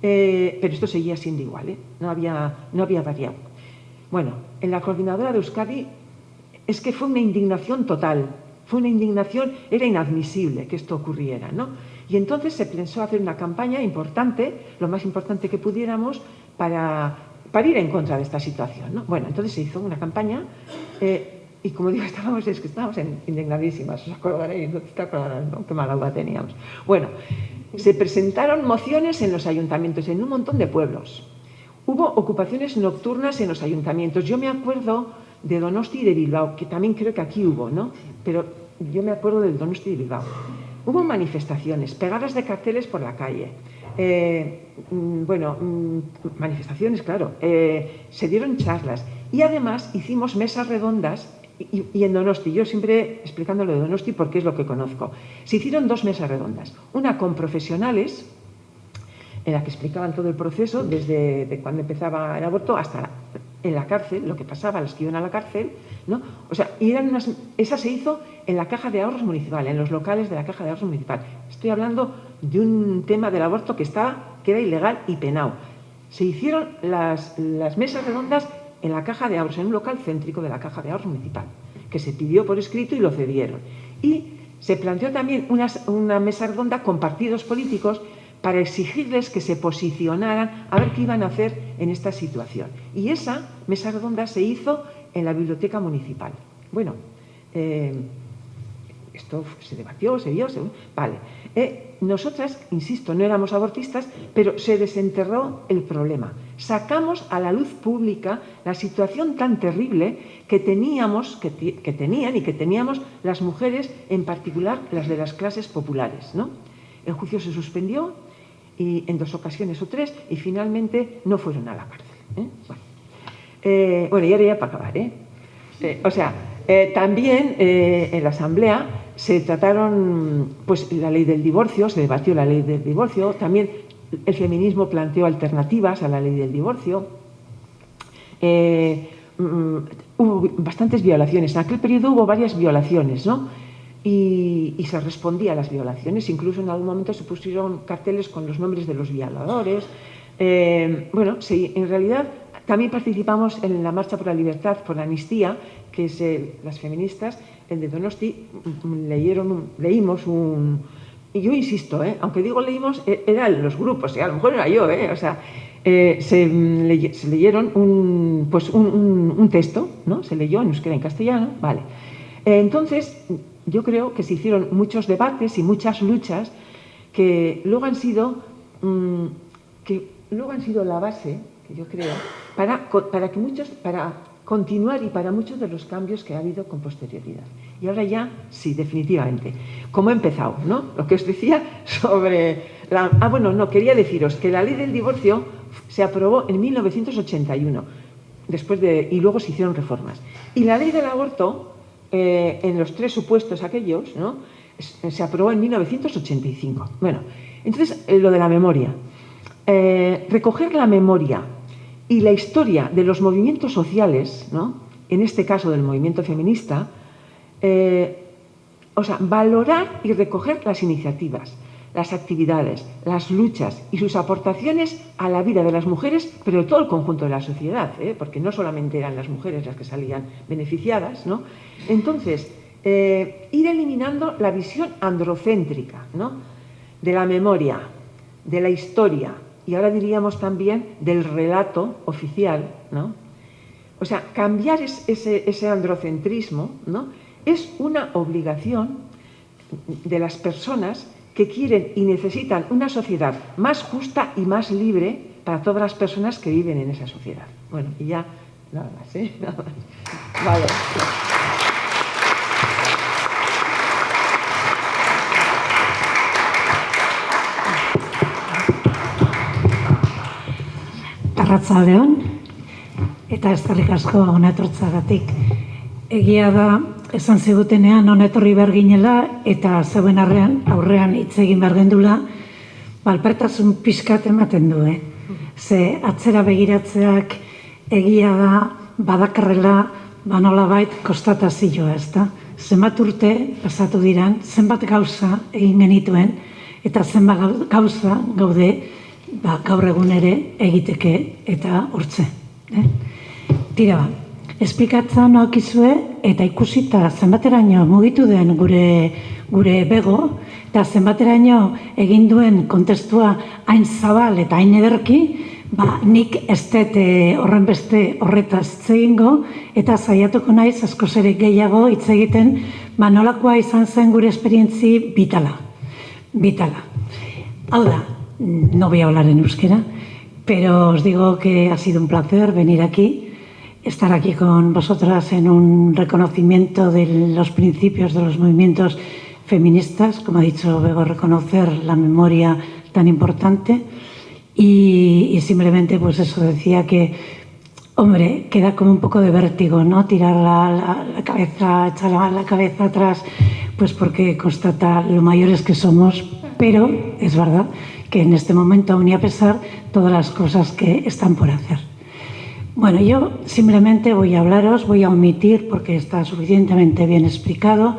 pero esto seguía siendo igual, ¿eh? No había variado. Bueno, en la Coordinadora de Euskadi es que fue una indignación total, fue una indignación, era inadmisible que esto ocurriera, ¿no? Y entonces se pensó hacer una campaña importante, lo más importante que pudiéramos, para ir en contra de esta situación, ¿no? Bueno, entonces se hizo una campaña, y como digo, estábamos indignadísimas, os acordaréis, no te acordarás, ¿no? Qué mala agua teníamos. Bueno, se presentaron mociones en los ayuntamientos, en un montón de pueblos. Hubo ocupaciones nocturnas en los ayuntamientos. Yo me acuerdo de Donosti y de Bilbao, que también creo que aquí hubo, ¿no? Pero yo me acuerdo del Donosti y de Bilbao. Hubo manifestaciones, pegadas de carteles por la calle. Manifestaciones, claro. Se dieron charlas. Y además hicimos mesas redondas. Y en Donosti, yo siempre explicando lo de Donosti porque es lo que conozco. Se hicieron 2 mesas redondas. Una con profesionales, en la que explicaban todo el proceso, desde cuando empezaba el aborto hasta en la cárcel, lo que pasaba, los que iban a la cárcel, ¿no? O sea, esa se hizo en la Caja de Ahorros Municipal, en los locales de la Caja de Ahorros Municipal. Estoy hablando de un tema del aborto que era ilegal y penado. Se hicieron las mesas redondas en la Caja de Ahorros, en un local céntrico de la Caja de Ahorros Municipal, que se pidió por escrito y lo cedieron. Y se planteó también una mesa redonda con partidos políticos para exigirles que se posicionaran a ver qué iban a hacer en esta situación. Y esa mesa redonda se hizo en la Biblioteca Municipal. Bueno, esto se debatió, se vio, vale. Nosotras, insisto, no éramos abortistas, pero se desenterró el problema. Sacamos a la luz pública la situación tan terrible que teníamos, que tenían y que teníamos las mujeres, en particular las de las clases populares, ¿no? El juicio se suspendió y en 2 ocasiones o 3 y finalmente no fueron a la cárcel, ¿eh? Bueno, y ahora ya para acabar, también en la Asamblea se trataron, pues, la ley del divorcio, se debatió la ley del divorcio, también el feminismo planteó alternativas a la ley del divorcio. Hubo bastantes violaciones, en aquel periodo hubo varias violaciones, ¿no? Y se respondía a las violaciones, incluso en algún momento se pusieron carteles con los nombres de los violadores. Bueno, sí, en realidad también participamos en la Marcha por la Libertad, por la Amnistía, que es las feministas, el de Donosti, leímos un... Y yo insisto, aunque digo leímos, eran los grupos, a lo mejor era yo, se leyeron un texto, ¿no? Se leyó en euskera y en castellano, vale. Entonces, yo creo que se hicieron muchos debates y muchas luchas que luego han sido la base, que yo creo, para continuar y para muchos de los cambios que ha habido con posterioridad. Y ahora ya, sí, definitivamente. Como he empezado, ¿no? Lo que os decía sobre quería deciros que la ley del divorcio se aprobó en 1981, y luego se hicieron reformas. Y la ley del aborto, en los 3 supuestos aquellos, ¿no? Se aprobó en 1985. Bueno, entonces, lo de la memoria. Recoger la memoria y la historia de los movimientos sociales, ¿no? En este caso del movimiento feminista, valorar y recoger las iniciativas, las actividades, las luchas y sus aportaciones a la vida de las mujeres, pero de todo el conjunto de la sociedad, porque no solamente eran las mujeres las que salían beneficiadas, ¿no? Entonces, ir eliminando la visión androcéntrica, ¿no? De la memoria, de la historia, y ahora diríamos también del relato oficial, ¿no? O sea, cambiar ese androcentrismo, ¿no? Es una obligación de las personas que quieren y necesitan una sociedad más justa y más libre para todas las personas que viven en esa sociedad. Bueno, y ya nada más, ¿eh? Nada más. Vale. Arratsaldeon, eta eskerrik asko hona etortzeagatik. Egia da, esan zigutenean hona etorri behar ginela eta zeuen aurrean hitz egin behar gendula, alpertasun pixkat ematen du, Ze atzera begiratzeak egia da badakarrela nolabait konstatazioa, ezta? Zenbat urte pasatu diran, zenbat gauza egin genituen eta zenbat gauza gaude gaur egun ere egiteke eta hortze. Tira, esplikatzen nokizue eta ikusita zenbateraino mugitu den gure bego eta zenbateraino egin duen kontestua hain zabal eta hain ederki, nik ez dut horren beste horretaz hitz egingo eta saiatuko naiz askoz ere gehiago hitz egiten nolakoa izan zen gure esperientzi vitala. Hau da, no voy a hablar en euskera, pero os digo que ha sido un placer venir aquí, estar aquí con vosotras en un reconocimiento de los principios de los movimientos feministas, como ha dicho Bego, reconocer la memoria tan importante y simplemente pues eso, decía que, hombre, queda como un poco de vértigo, ¿no? Tirar la cabeza, echar la cabeza atrás, pues porque constata lo mayores que somos, pero es verdad que en este momento, aún y a pesar, todas las cosas que están por hacer. Bueno, yo simplemente voy a hablaros, voy a omitir, porque está suficientemente bien explicado,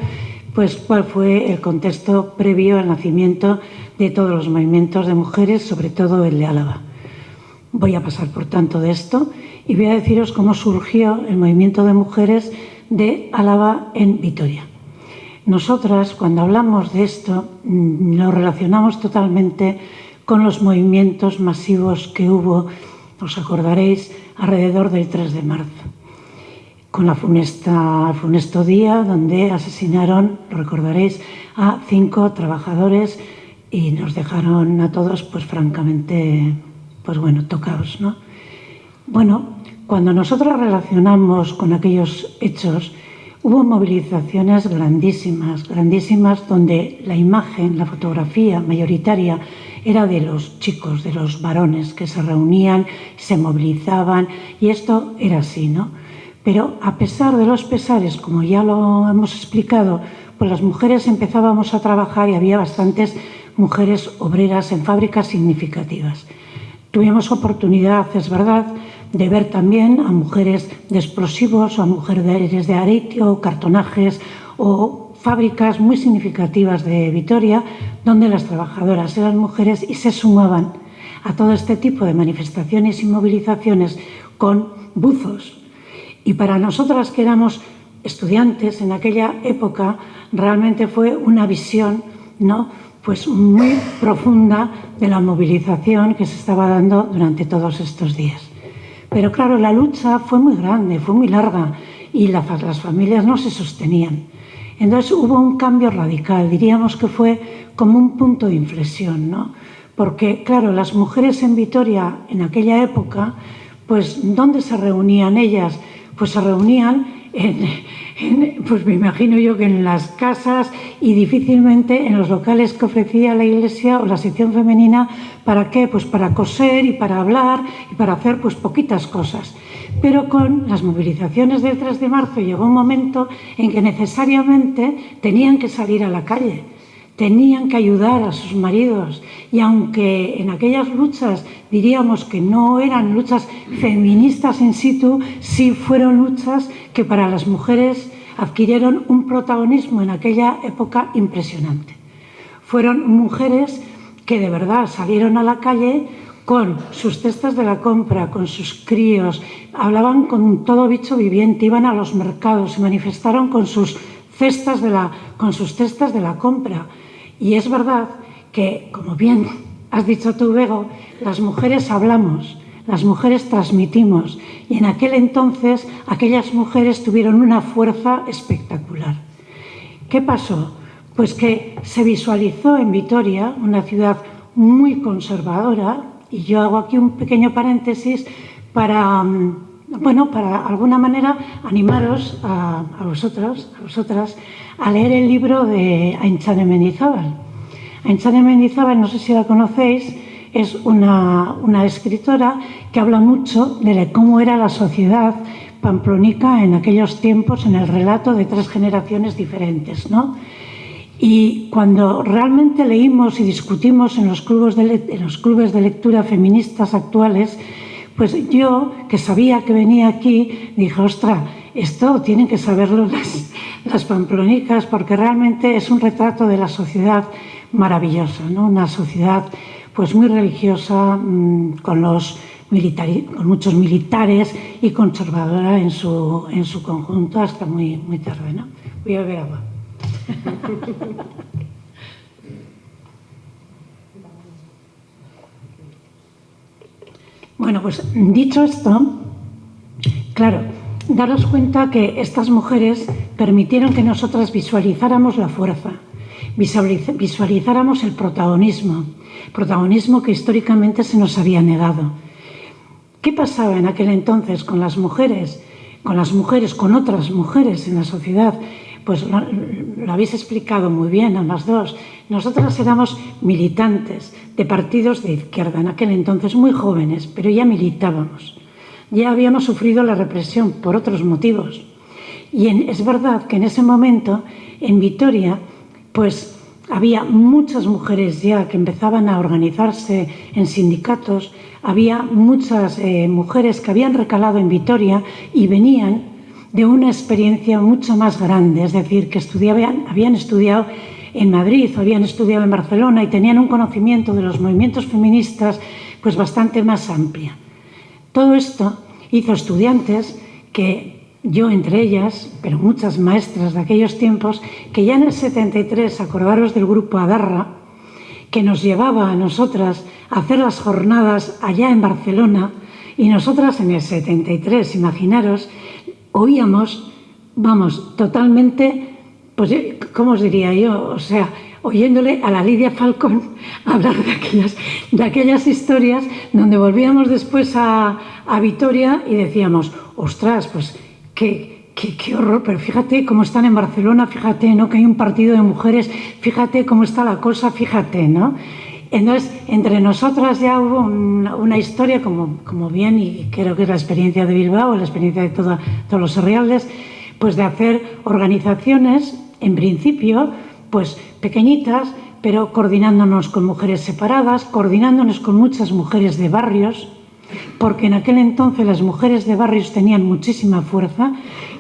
pues cuál fue el contexto previo al nacimiento de todos los movimientos de mujeres, sobre todo el de Álava. Voy a pasar, por tanto, de esto y voy a deciros cómo surgió el movimiento de mujeres de Álava en Vitoria. Nosotras, cuando hablamos de esto, lo relacionamos totalmente con los movimientos masivos que hubo, os acordaréis, alrededor del 3 de marzo, con el funesto día donde asesinaron, lo recordaréis, a 5 trabajadores y nos dejaron a todos, pues francamente, pues bueno, tocados, ¿no? Bueno, cuando nosotros relacionamos con aquellos hechos, hubo movilizaciones grandísimas, donde la imagen, la fotografía mayoritaria era de los chicos, de los varones que se reunían, se movilizaban, y esto era así, ¿no? Pero a pesar de los pesares, como ya lo hemos explicado, pues las mujeres empezábamos a trabajar y había bastantes mujeres obreras en fábricas significativas. Tuvimos oportunidad, es verdad, de ver también a mujeres de explosivos o a mujeres de areitio, cartonajes o fábricas muy significativas de Vitoria, donde las trabajadoras eran mujeres y se sumaban a todo este tipo de manifestaciones y movilizaciones con buzos. Y para nosotras que éramos estudiantes en aquella época, realmente fue una visión, ¿no?, pues muy profunda de la movilización que se estaba dando durante todos estos días. Pero claro, la lucha fue muy grande, fue muy larga y las familias no se sostenían. Entonces hubo un cambio radical, diríamos que fue como un punto de inflexión, ¿no? Porque claro, las mujeres en Vitoria en aquella época, pues ¿dónde se reunían ellas? Pues se reunían pues me imagino yo que en las casas y difícilmente en los locales que ofrecía la iglesia o la sección femenina. ¿Para qué? Pues para coser y para hablar y para hacer pues poquitas cosas. Pero con las movilizaciones del 3 de marzo llegó un momento en que necesariamente tenían que salir a la calle, tenían que ayudar a sus maridos, y aunque en aquellas luchas diríamos que no eran luchas feministas in situ, sí fueron luchas que para las mujeres adquirieron un protagonismo en aquella época impresionante. Fueron mujeres que de verdad salieron a la calle con sus cestas de la compra, con sus críos, hablaban con todo bicho viviente, iban a los mercados, se manifestaron con sus cestas de la compra. Y es verdad que, como bien has dicho tú, Bego, las mujeres hablamos, las mujeres transmitimos, y en aquel entonces aquellas mujeres tuvieron una fuerza espectacular. ¿Qué pasó? pues que se visualizó en Vitoria, una ciudad muy conservadora, y yo hago aquí un pequeño paréntesis para, bueno, para alguna manera animaros a vosotros, a vosotras, a leer el libro de Aintzane Mendizábal. Aintzane Mendizábal, no sé si la conocéis, es una escritora que habla mucho de cómo era la sociedad pamplónica en aquellos tiempos, en el relato de 3 generaciones diferentes, ¿no? Y cuando realmente leímos y discutimos en los clubes de lectura feministas actuales, pues yo, que sabía que venía aquí, dije, ostras, esto tienen que saberlo las pamplonicas, porque realmente es un retrato de la sociedad maravillosa, ¿no? Una sociedad pues muy religiosa, con muchos militares y conservadora en su conjunto hasta muy, muy tarde, ¿no? Voy a beber agua. Bueno, pues dicho esto, claro, daros cuenta que estas mujeres permitieron que nosotras visualizáramos la fuerza, visualizáramos el protagonismo que históricamente se nos había negado. ¿Qué pasaba en aquel entonces con las mujeres, con otras mujeres en la sociedad? Pues lo habéis explicado muy bien, ambas dos. Nosotras éramos militantes de partidos de izquierda, en aquel entonces muy jóvenes, pero ya militábamos. Ya habíamos sufrido la represión por otros motivos. Y es verdad que en ese momento, en Vitoria, pues había muchas mujeres ya que empezaban a organizarse en sindicatos, había muchas mujeres que habían recalado en Vitoria y venían de una experiencia mucho más grande, es decir, que habían estudiado en Madrid o habían estudiado en Barcelona y tenían un conocimiento de los movimientos feministas pues bastante más amplia. Todo esto hizo estudiantes que yo entre ellas, pero muchas maestras de aquellos tiempos, que ya en el 73, acordaros del grupo Adarra, que nos llevaba a nosotras a hacer las jornadas allá en Barcelona, y nosotras en el 73, imaginaros, oíamos, vamos, totalmente, pues, ¿cómo os diría yo? O sea, oyéndole a la Lidia Falcón hablar de aquellas historias donde volvíamos después a Vitoria y decíamos, ostras, pues, qué horror, pero fíjate cómo están en Barcelona, fíjate, ¿no? Que hay un partido de mujeres, fíjate cómo está la cosa, fíjate, ¿no? Entonces, entre nosotras ya hubo una historia, como bien, y creo que es la experiencia de Bilbao, la experiencia de todos los Serrialdes, pues de hacer organizaciones, en principio, pues pequeñitas, pero coordinándonos con mujeres separadas, coordinándonos con muchas mujeres de barrios, porque en aquel entonces las mujeres de barrios tenían muchísima fuerza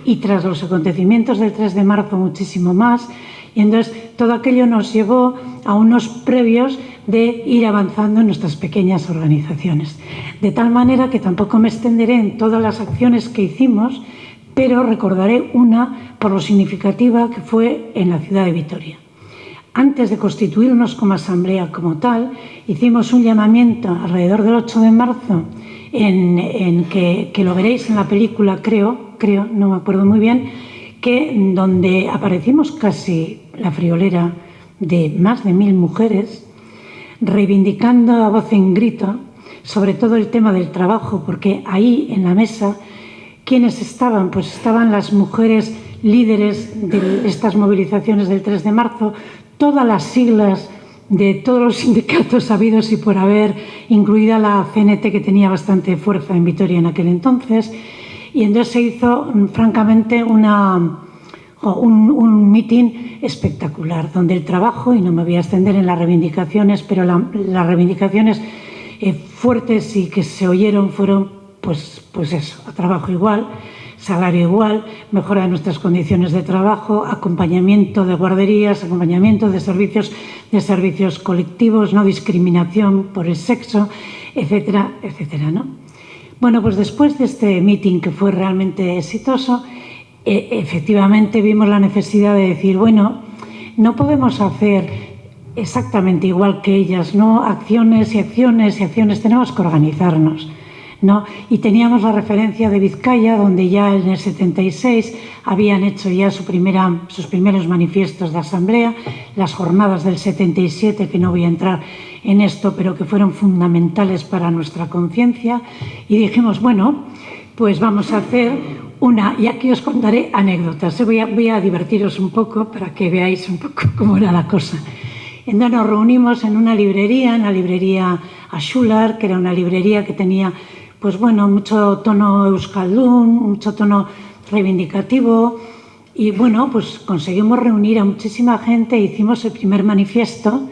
y tras los acontecimientos del 3 de marzo muchísimo más. Y entonces todo aquello nos llevó a unos previos de ir avanzando en nuestras pequeñas organizaciones. De tal manera que tampoco me extenderé en todas las acciones que hicimos, pero recordaré una por lo significativa que fue en la ciudad de Vitoria. Antes de constituirnos como asamblea como tal, hicimos un llamamiento alrededor del 8 de marzo, que lo veréis en la película, creo, no me acuerdo muy bien, donde aparecimos casi la friolera de más de 1000 mujeres, reivindicando a voz en grito, sobre todo el tema del trabajo, porque ahí en la mesa, ¿quiénes estaban? Pues estaban las mujeres líderes de estas movilizaciones del 3 de marzo, todas las siglas de todos los sindicatos habidos y por haber, incluida la CNT, que tenía bastante fuerza en Vitoria en aquel entonces, y entonces se hizo francamente un mitin espectacular, donde el trabajo, y no me voy a extender en las reivindicaciones, pero las reivindicaciones fuertes y que se oyeron fueron pues eso, a trabajo igual, salario igual, mejora de nuestras condiciones de trabajo, acompañamiento de guarderías, acompañamiento de servicios colectivos, no discriminación por el sexo, etcétera, etcétera, ¿no? Bueno, pues después de este meeting que fue realmente exitoso, efectivamente vimos la necesidad de decir, bueno, no podemos hacer exactamente igual que ellas, ¿no? Acciones y acciones y acciones, tenemos que organizarnos. ¿no? Y teníamos la referencia de Vizcaya, donde ya en el 76 habían hecho ya sus primeros manifiestos de asamblea, las jornadas del 77, que no voy a entrar en esto, pero que fueron fundamentales para nuestra conciencia, y dijimos, bueno, pues vamos a hacer y aquí os contaré anécdotas. Voy a divertiros un poco para que veáis un poco cómo era la cosa. Entonces nos reunimos en una librería, Axular, que era una librería que tenía, pues bueno, mucho tono euskaldún, mucho tono reivindicativo, y bueno, pues conseguimos reunir a muchísima gente e hicimos el primer manifiesto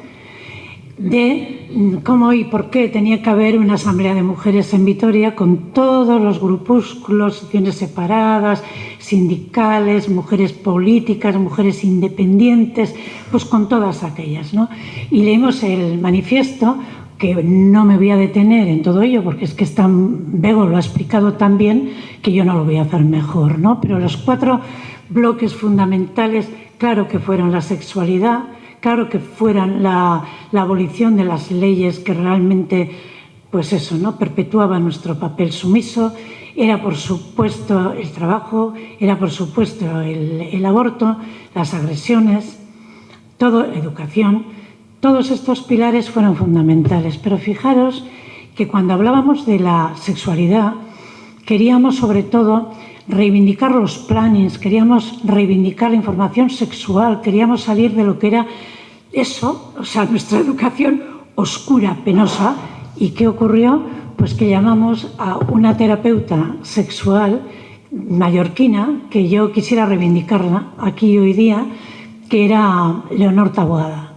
de cómo y por qué tenía que haber una asamblea de mujeres en Vitoria con todos los grupúsculos, secciones separadas, sindicales, mujeres políticas, mujeres independientes, pues con todas aquellas, ¿no? Y leímos el manifiesto, que no me voy a detener en todo ello porque es que Bego lo ha explicado tan bien que yo no lo voy a hacer mejor, ¿no? Pero los 4 bloques fundamentales, claro que fueron la sexualidad, claro que fueran la abolición de las leyes que realmente, pues eso, ¿no?, perpetuaban nuestro papel sumiso, era por supuesto el trabajo, era por supuesto el aborto, las agresiones, educación. Todos estos pilares fueron fundamentales, pero fijaros que cuando hablábamos de la sexualidad queríamos sobre todo reivindicar los plannings, queríamos reivindicar la información sexual, queríamos salir de lo que era eso, o sea, nuestra educación oscura, penosa. ¿Y qué ocurrió? Pues que llamamos a una terapeuta sexual mallorquina, que yo quisiera reivindicarla aquí hoy día, que era Leonor Taboada.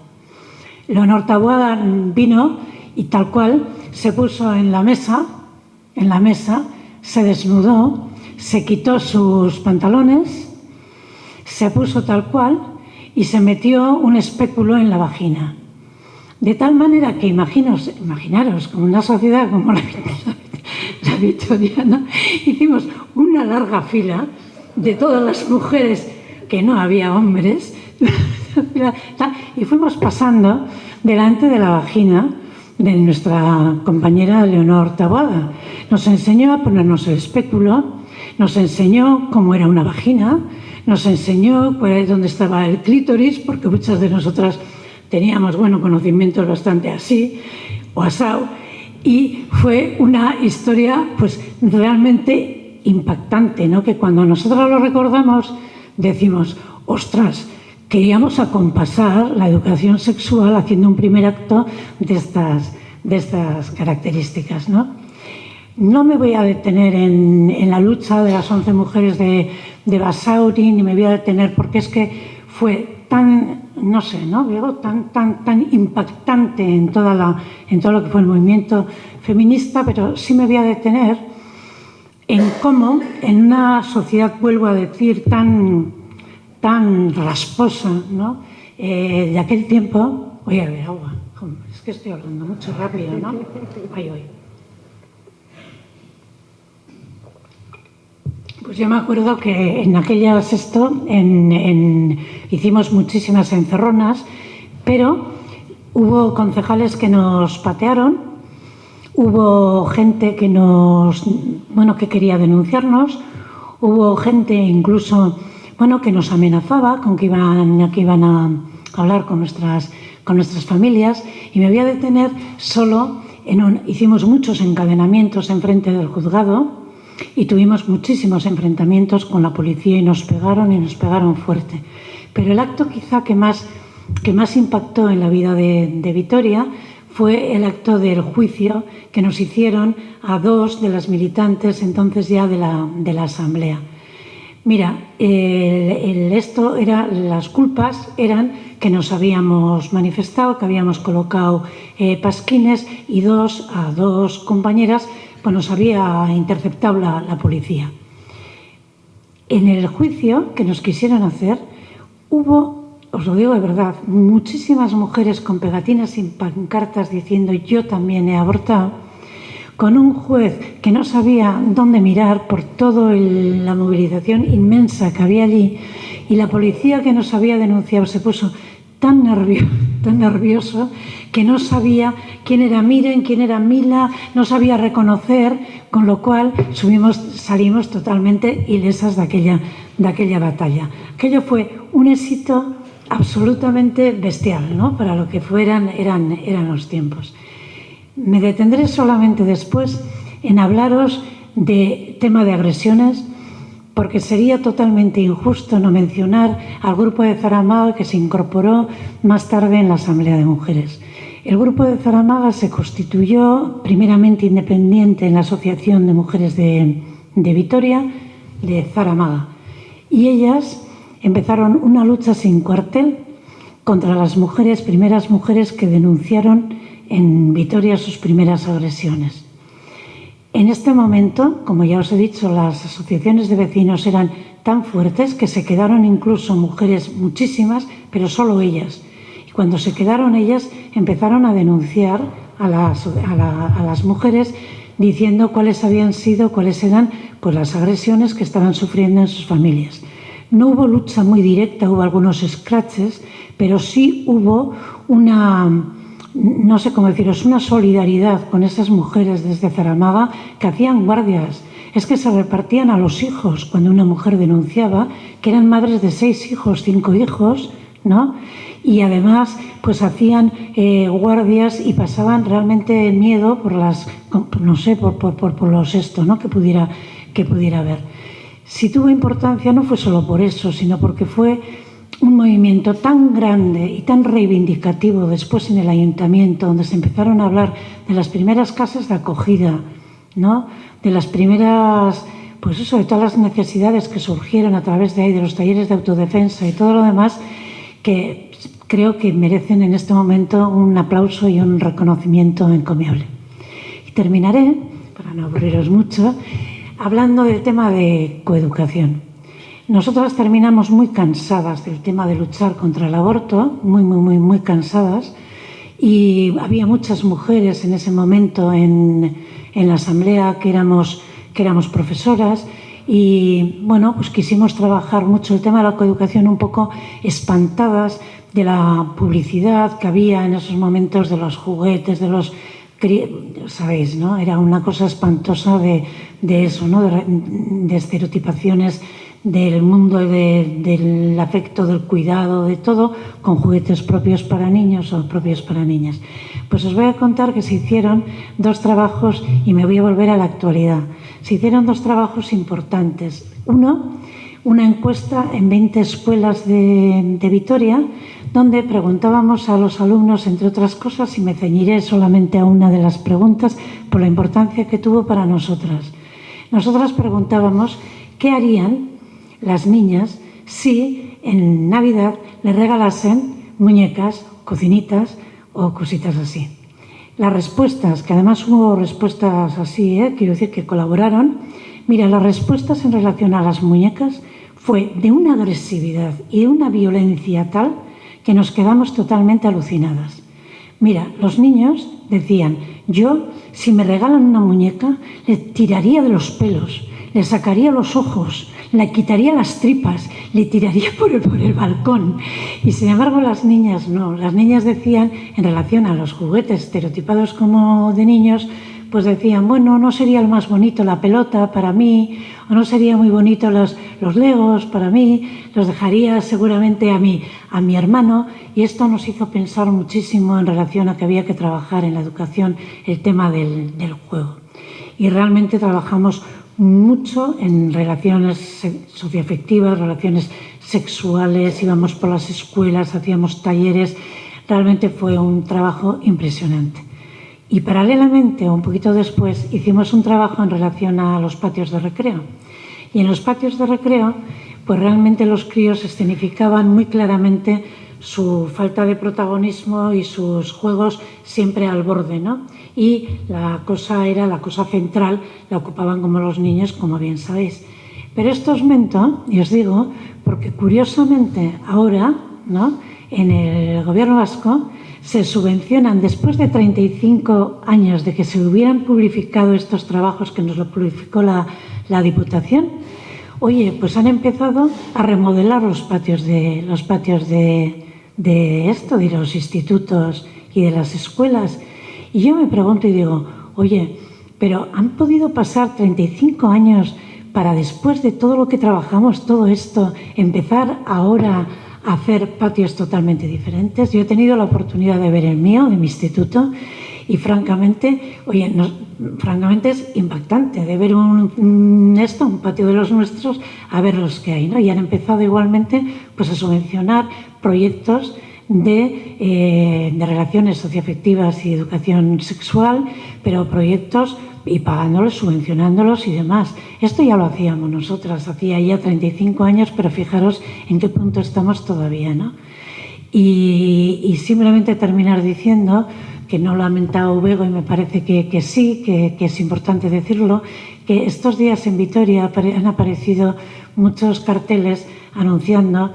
Leonor Taboada vino y tal cual se puso en la mesa, se desnudó, se quitó sus pantalones, se puso tal cual y se metió un espéculo en la vagina. De tal manera que imaginaros, como una sociedad como la victoriana, hicimos una larga fila de todas las mujeres, que no había hombres, y fuimos pasando delante de la vagina de nuestra compañera Leonor Taboada. Nos enseñó a ponernos el espéculo, nos enseñó cómo era una vagina, nos enseñó dónde estaba el clítoris, porque muchas de nosotras teníamos, conocimientos bastante así, o asao, y fue una historia pues realmente impactante, ¿no?, que cuando nosotros lo recordamos decimos, ostras, queríamos acompasar la educación sexual haciendo un primer acto de estas características, ¿no? No me voy a detener en la lucha de las 11 mujeres de Basauri, ni me voy a detener porque es que fue tan, no sé, ¿no?, Diego, tan impactante en todo lo que fue el movimiento feminista, pero sí me voy a detener en cómo en una sociedad, vuelvo a decir, tan rasposa, ¿no?, de aquel tiempo. Voy a beber agua, es que estoy hablando mucho rápido, ¿no? Ay. Pues yo me acuerdo que en aquella hicimos muchísimas encerronas, pero hubo concejales que nos patearon, hubo gente que que quería denunciarnos, hubo gente incluso, que nos amenazaba con que iban a hablar con nuestras familias, y me voy a detener solo hicimos muchos encadenamientos enfrente del juzgado, y tuvimos muchísimos enfrentamientos con la policía y nos pegaron fuerte. Pero el acto quizá que más impactó en la vida de Vitoria fue el acto del juicio que nos hicieron a 2 de las militantes entonces ya de la asamblea. Mira, las culpas eran que nos habíamos manifestado, que habíamos colocado pasquines, y a dos compañeras nos había interceptado la policía. En el juicio que nos quisieron hacer hubo, os lo digo de verdad, muchísimas mujeres con pegatinas y pancartas diciendo yo también he abortado, con un juez que no sabía dónde mirar por toda la movilización inmensa que había allí, y la policía que nos había denunciado se puso tan nerviosa tan nervioso, que no sabía quién era Miren, quién era Mila, no sabía reconocer, con lo cual salimos totalmente ilesas de aquella batalla. Aquello fue un éxito absolutamente bestial, ¿no?, para lo que eran los tiempos. Me detendré solamente después en hablaros de tema de agresiones, porque sería totalmente injusto no mencionar al grupo de Zaramaga, que se incorporó más tarde en la Asamblea de Mujeres. El grupo de Zaramaga se constituyó primeramente independiente en la Asociación de Mujeres de Vitoria, de Zaramaga, y ellas empezaron una lucha sin cuartel contra las primeras mujeres que denunciaron en Vitoria sus primeras agresiones. En este momento, como ya os he dicho, las asociaciones de vecinos eran tan fuertes que se quedaron incluso mujeres muchísimas, pero solo ellas. Y cuando se quedaron ellas, empezaron a denunciar a las mujeres diciendo cuáles eran pues, las agresiones que estaban sufriendo en sus familias. No hubo lucha muy directa, hubo algunos scratches, pero sí hubo no sé cómo deciros, una solidaridad con esas mujeres desde Zaramaga que hacían guardias. Es que se repartían a los hijos cuando una mujer denunciaba, que eran madres de 6 hijos, 5 hijos, ¿no? Y además pues hacían guardias y pasaban realmente miedo por los ¿no?, que pudiera haber. Si tuvo importancia no fue solo por eso, sino porque fue un movimiento tan grande y tan reivindicativo después en el ayuntamiento, donde se empezaron a hablar de las primeras casas de acogida, ¿no?, de las primeras, pues eso, de todas las necesidades que surgieron a través de ahí, de los talleres de autodefensa y todo lo demás, que creo que merecen en este momento un aplauso y un reconocimiento encomiable. Y terminaré, para no aburriros mucho, hablando del tema de coeducación. Nosotras terminamos muy cansadas del tema de luchar contra el aborto, muy cansadas, y había muchas mujeres en ese momento en la asamblea que éramos profesoras y, bueno, pues quisimos trabajar mucho el tema de la coeducación, un poco espantadas de la publicidad que había en esos momentos, de los juguetes, de los... ¿Sabéis, no? Era una cosa espantosa de eso, ¿no?, de estereotipaciones del mundo del afecto, del cuidado, de todo, con juguetes propios para niños o propios para niñas. Pues os voy a contar que se hicieron 2 trabajos y me voy a volver a la actualidad. Se hicieron 2 trabajos importantes. Uno, una encuesta en 20 escuelas de Vitoria, donde preguntábamos a los alumnos, entre otras cosas, y me ceñiré solamente a una de las preguntas por la importancia que tuvo para nosotras. Nosotras preguntábamos qué harían las niñas si en Navidad les regalasen muñecas, cocinitas o cositas así. Las respuestas, que además hubo respuestas así, quiero decir que colaboraron. Mira, las respuestas en relación a las muñecas fue de una agresividad y de una violencia tal que nos quedamos totalmente alucinadas. Mira, los niños decían, yo, si me regalan una muñeca, le tiraría de los pelos, le sacaría los ojos, le quitaría las tripas, le tiraría por el balcón. Y sin embargo las niñas no. Las niñas decían, en relación a los juguetes estereotipados como de niños, pues decían, bueno, no sería el más bonito la pelota para mí, o no sería muy bonito los legos para mí, los dejaría seguramente a mi hermano. Y esto nos hizo pensar muchísimo en relación a que había que trabajar en la educación el tema del juego. Y realmente trabajamos mucho en relaciones socioafectivas, relaciones sexuales, íbamos por las escuelas, hacíamos talleres. Realmente fue un trabajo impresionante. Y paralelamente, un poquito después, hicimos un trabajo en relación a los patios de recreo. Y en los patios de recreo, pues realmente los críos escenificaban muy claramente su falta de protagonismo y sus juegos siempre al borde, ¿no? Y la cosa central, la ocupaban como los niños, como bien sabéis. Pero esto os mento, y os digo, porque curiosamente ahora, ¿no?, en el gobierno vasco se subvencionan, después de 35 años de que se hubieran publicado estos trabajos, que nos lo publicó la Diputación, oye, pues han empezado a remodelar los patios de de esto, de los institutos y de las escuelas. Y yo me pregunto y digo, oye, pero han podido pasar 35 años para después de todo lo que trabajamos, todo esto, empezar ahora a hacer patios totalmente diferentes. Yo he tenido la oportunidad de ver el mío, de mi instituto, y francamente, oye, francamente es impactante de ver un patio de los nuestros a ver los que hay, ¿no? Y han empezado igualmente pues, a subvencionar proyectos de relaciones socioafectivas y educación sexual, pero proyectos y pagándolos, subvencionándolos y demás. Esto ya lo hacíamos nosotras, hacía ya 35 años, pero fijaros en qué punto estamos todavía, ¿no? Y simplemente terminar diciendo, que no lo ha mentado Bego y me parece que sí, que es importante decirlo, que estos días en Vitoria han aparecido muchos carteles anunciando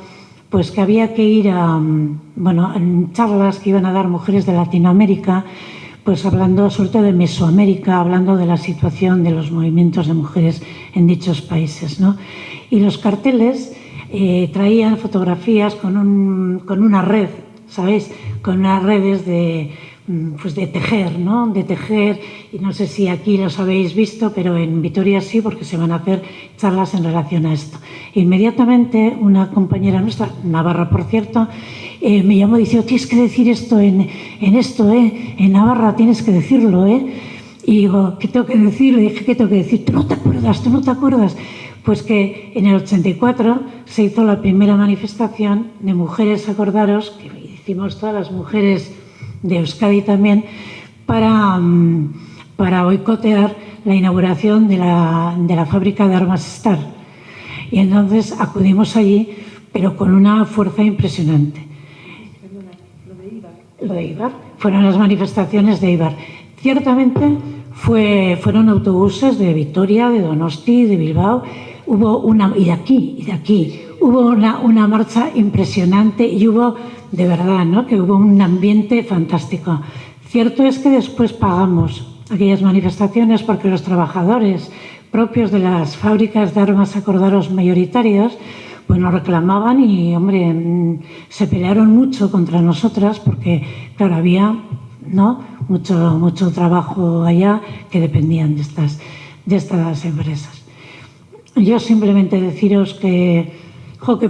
pues que había que ir a en charlas que iban a dar mujeres de Latinoamérica, pues hablando sobre todo de Mesoamérica, hablando de la situación de los movimientos de mujeres en dichos países, ¿no? Y los carteles traían fotografías con una red, ¿sabéis? Con unas redes de tejer, ¿no? De tejer, y no sé si aquí los habéis visto, pero en Vitoria sí, porque se van a hacer charlas en relación a esto. Inmediatamente una compañera nuestra, Navarra por cierto, me llamó y dice, tienes que decir esto en en Navarra tienes que decirlo, Y digo, ¿qué tengo que decir? Le dije, ¿qué tengo que decir? ¿Tú no te acuerdas? Pues que en el 84 se hizo la primera manifestación de mujeres, acordaros, que hicimos todas las mujeres de Euskadi también, para boicotear la inauguración de la fábrica de armas Star. Y entonces acudimos allí, pero con una fuerza impresionante. Lo de Ibar. Fueron las manifestaciones de Ibar. Ciertamente fueron autobuses de Vitoria, de Donosti, de Bilbao, y de aquí. Hubo una marcha impresionante y hubo, de verdad, ¿no? Que hubo un ambiente fantástico. Cierto es que después pagamos aquellas manifestaciones porque los trabajadores propios de las fábricas de armas, acordaros, mayoritarios, pues nos reclamaban y, hombre, se pelearon mucho contra nosotras porque, claro, había, ¿no? mucho trabajo allá que dependían de estas empresas. Yo simplemente deciros que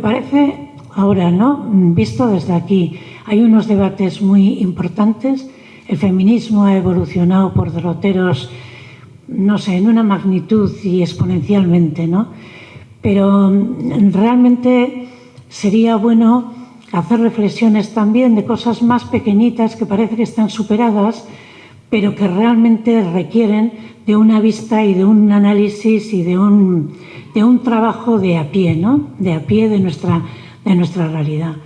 parece ahora, ¿no? Visto desde aquí, hay unos debates muy importantes. El feminismo ha evolucionado por derroteros, no sé, en una magnitud y exponencialmente, ¿no? Pero realmente sería bueno hacer reflexiones también de cosas más pequeñitas que parece que están superadas, pero que realmente requieren de una vista y de un análisis y de un trabajo de a pie, ¿no? De a pie de nuestra realidad.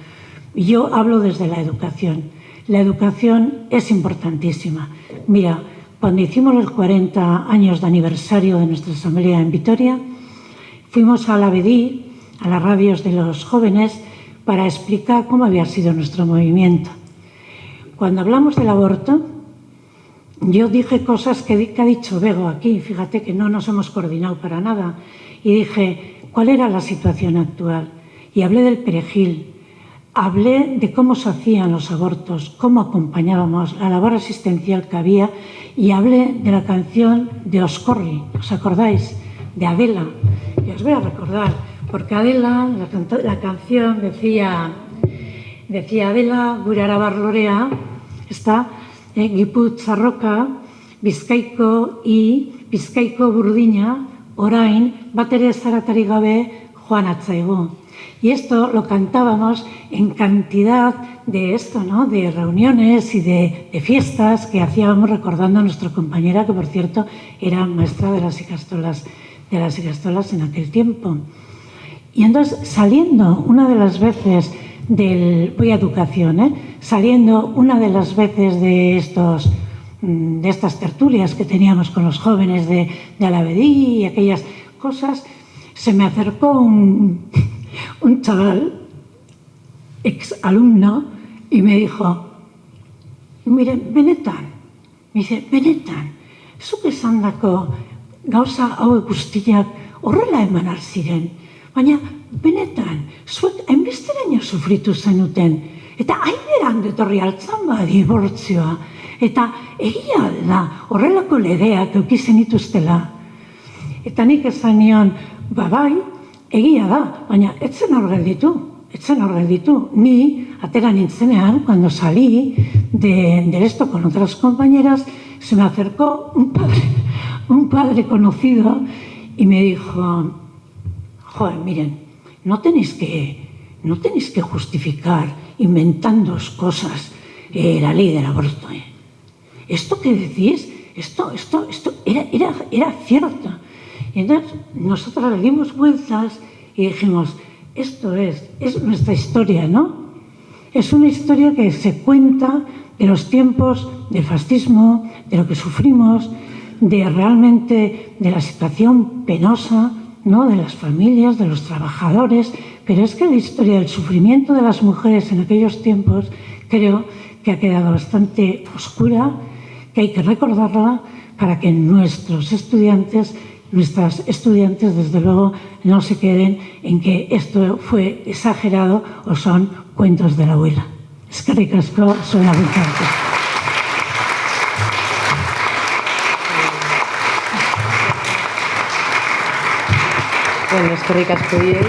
Yo hablo desde la educación. La educación es importantísima. Mira, cuando hicimos los 40 años de aniversario de nuestra asamblea en Vitoria, fuimos a la BEDI, a las radios de los jóvenes, para explicar cómo había sido nuestro movimiento. Cuando hablamos del aborto, yo dije cosas que ha dicho Bego aquí, fíjate que no nos hemos coordinado para nada, y dije, ¿cuál era la situación actual? Y hablé del perejil, hablé de cómo se hacían los abortos, cómo acompañábamos la labor asistencial que había, y hablé de la canción de Oscorri, ¿os acordáis? De Adela, y os voy a recordar, porque Adela, la canción decía Adela, gure arabar lorea, está Gipuzkoa zarroka, Bizkaiko burdina, orain, bat ere zaratarik gabe joan atzaigu. Y esto lo cantábamos en cantidad de esto, ¿no? De reuniones y de fiestas que hacíamos recordando a nuestra compañera, que por cierto era maestra de las ikastolas en aquel tiempo. Y entonces, saliendo una de las veces voy a educación, saliendo una de las veces de estas tertulias que teníamos con los jóvenes de Alavedi y aquellas cosas, se me acercó un chaval, exalumno, y me dijo, mire, benetan, zuk esandako gauza hauek guztiak horrela eman ziren, baina benetan, zuek hainbesteraino sufritu zenuten, Eta haideran etorri altzan dibortzioa. Eta egia da, horrelako legeak eukizen ituztela. Eta nik esan nion, bai, egia da, baina etzen hor gelditu. Ni, atera nintzenean, cuando salí de esto con otras compañeras, se me acercó un padre conocido y me dijo, joder, miren, no tenéis que justificar inventando cosas la ley del aborto. Esto que decís, esto era cierto. Y entonces nosotros le dimos vueltas y dijimos, esto es nuestra historia, ¿no? Es una historia que se cuenta de los tiempos del fascismo, de lo que sufrimos, de la situación penosa, ¿no? De las familias, de los trabajadores, pero es que la historia del sufrimiento de las mujeres en aquellos tiempos creo que ha quedado bastante oscura, que hay que recordarla para que nuestras estudiantes, desde luego, no se queden en que esto fue exagerado o son cuentos de la abuela. Eskerrik asko, zuen abentzartu. Bueno, eskerrik asko biei.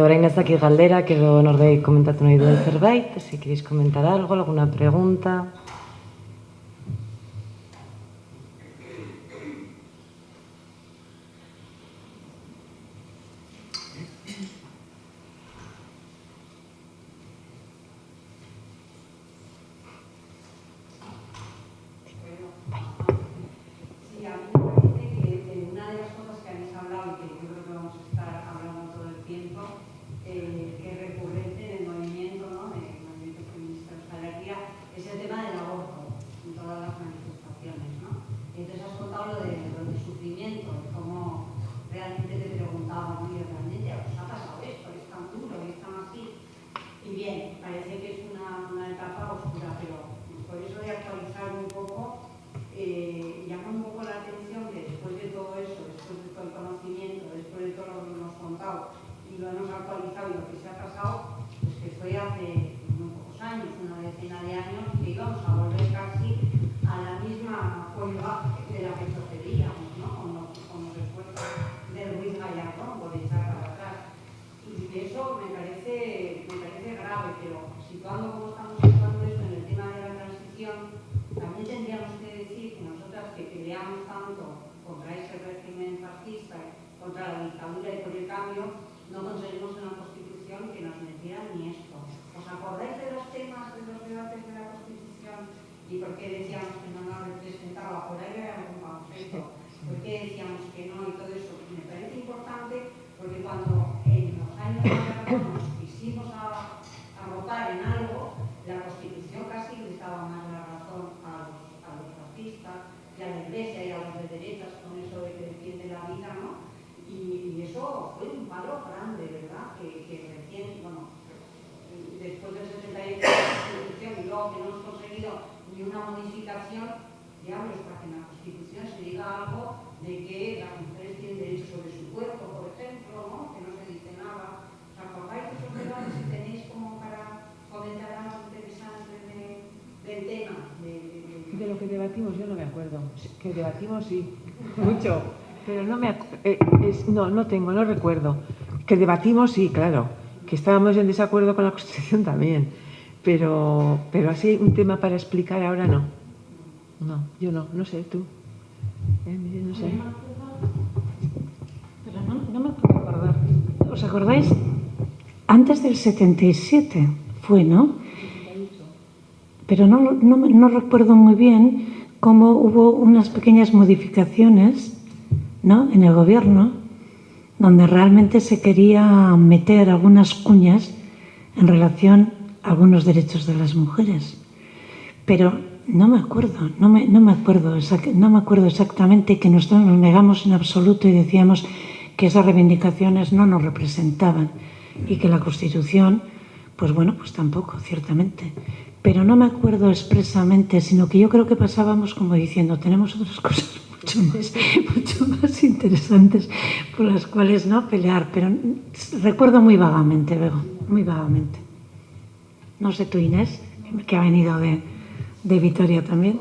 Orain ezakit galderak edo norbait komentatu nahi duen zerbait, si queréis comentar algo, alguna pregunta. De lo que debatimos yo no me acuerdo. Que debatimos sí, mucho, pero no recuerdo. Que debatimos sí, claro, que estábamos en desacuerdo con la Constitución también, pero así un tema para explicar ahora no. No, yo no sé, tú. No sé. Pero no me puedo acordar. ¿Os acordáis? Antes del 77 fue, ¿no? Pero no recuerdo muy bien cómo hubo unas pequeñas modificaciones, ¿no?, en el gobierno, donde realmente se quería meter algunas cuñas en relación a algunos derechos de las mujeres. Pero no me acuerdo exactamente, que nosotros nos negamos en absoluto y decíamos que esas reivindicaciones no nos representaban y que la Constitución, pues bueno, pues tampoco, ciertamente. Pero no me acuerdo expresamente, sino que yo creo que pasábamos como diciendo, tenemos otras cosas mucho más interesantes por las cuales no pelear, pero recuerdo muy vagamente, Bego, muy vagamente. No sé tú, Inés, que ha venido de Vitoria también.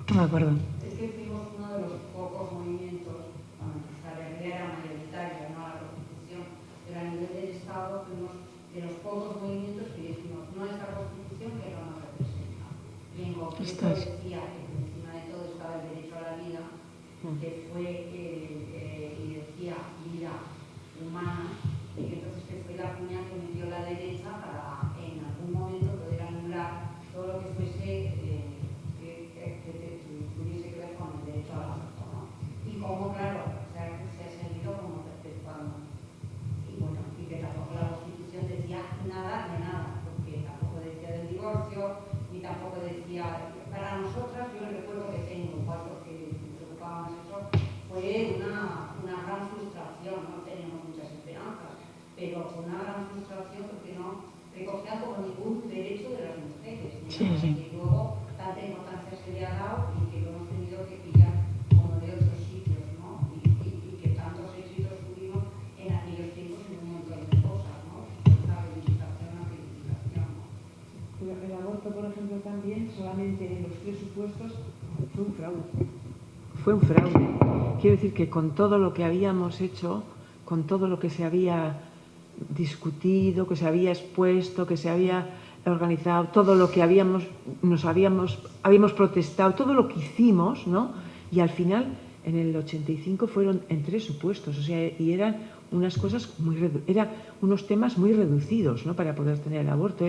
No me acuerdo. Es que fuimos uno de los pocos movimientos, bueno, la realidad era mayoritaria, no a la Constitución, pero a nivel del Estado fuimos de los pocos movimientos que dijimos no esta Constitución que no nos representa. Y en concreto decía que por encima de todo estaba el derecho a la vida, que fue, y decía vida humana, y que entonces que fue la cuña que metió la derecha para en algún momento poder anular todo lo que fuese tuviese que ver con el derecho al aborto, ¿no? Y cómo, claro, se ha seguido como perpetuando. Y bueno, y que tampoco la Constitución decía nada de nada, porque tampoco decía del divorcio, ni tampoco decía, para nosotras, yo el recuerdo que tengo, igual que me preocupaba más eso, fue una gran frustración, no teníamos muchas esperanzas, pero fue una gran frustración porque no recogía como ningún derecho de las mujeres, ¿no? Sí, sí. Y luego tanta importancia se le ha dado y que lo hemos tenido que pillar como de otros sitios, ¿no? Y que tantos éxitos tuvimos en aquellos tiempos en un montón de cosas, ¿no? Una reivindicación, ¿no? Pero el aborto, por ejemplo, también, solamente en los presupuestos, fue un fraude. Fue un fraude. Quiero decir que con todo lo que habíamos hecho, con todo lo que se había discutido, que se había expuesto, que se había organizado, todo lo que habíamos protestado, todo lo que hicimos, ¿no? Y al final, en el 85 fueron en 3 supuestos, o sea, y eran unas cosas eran unos temas muy reducidos, ¿no? Para poder tener el aborto.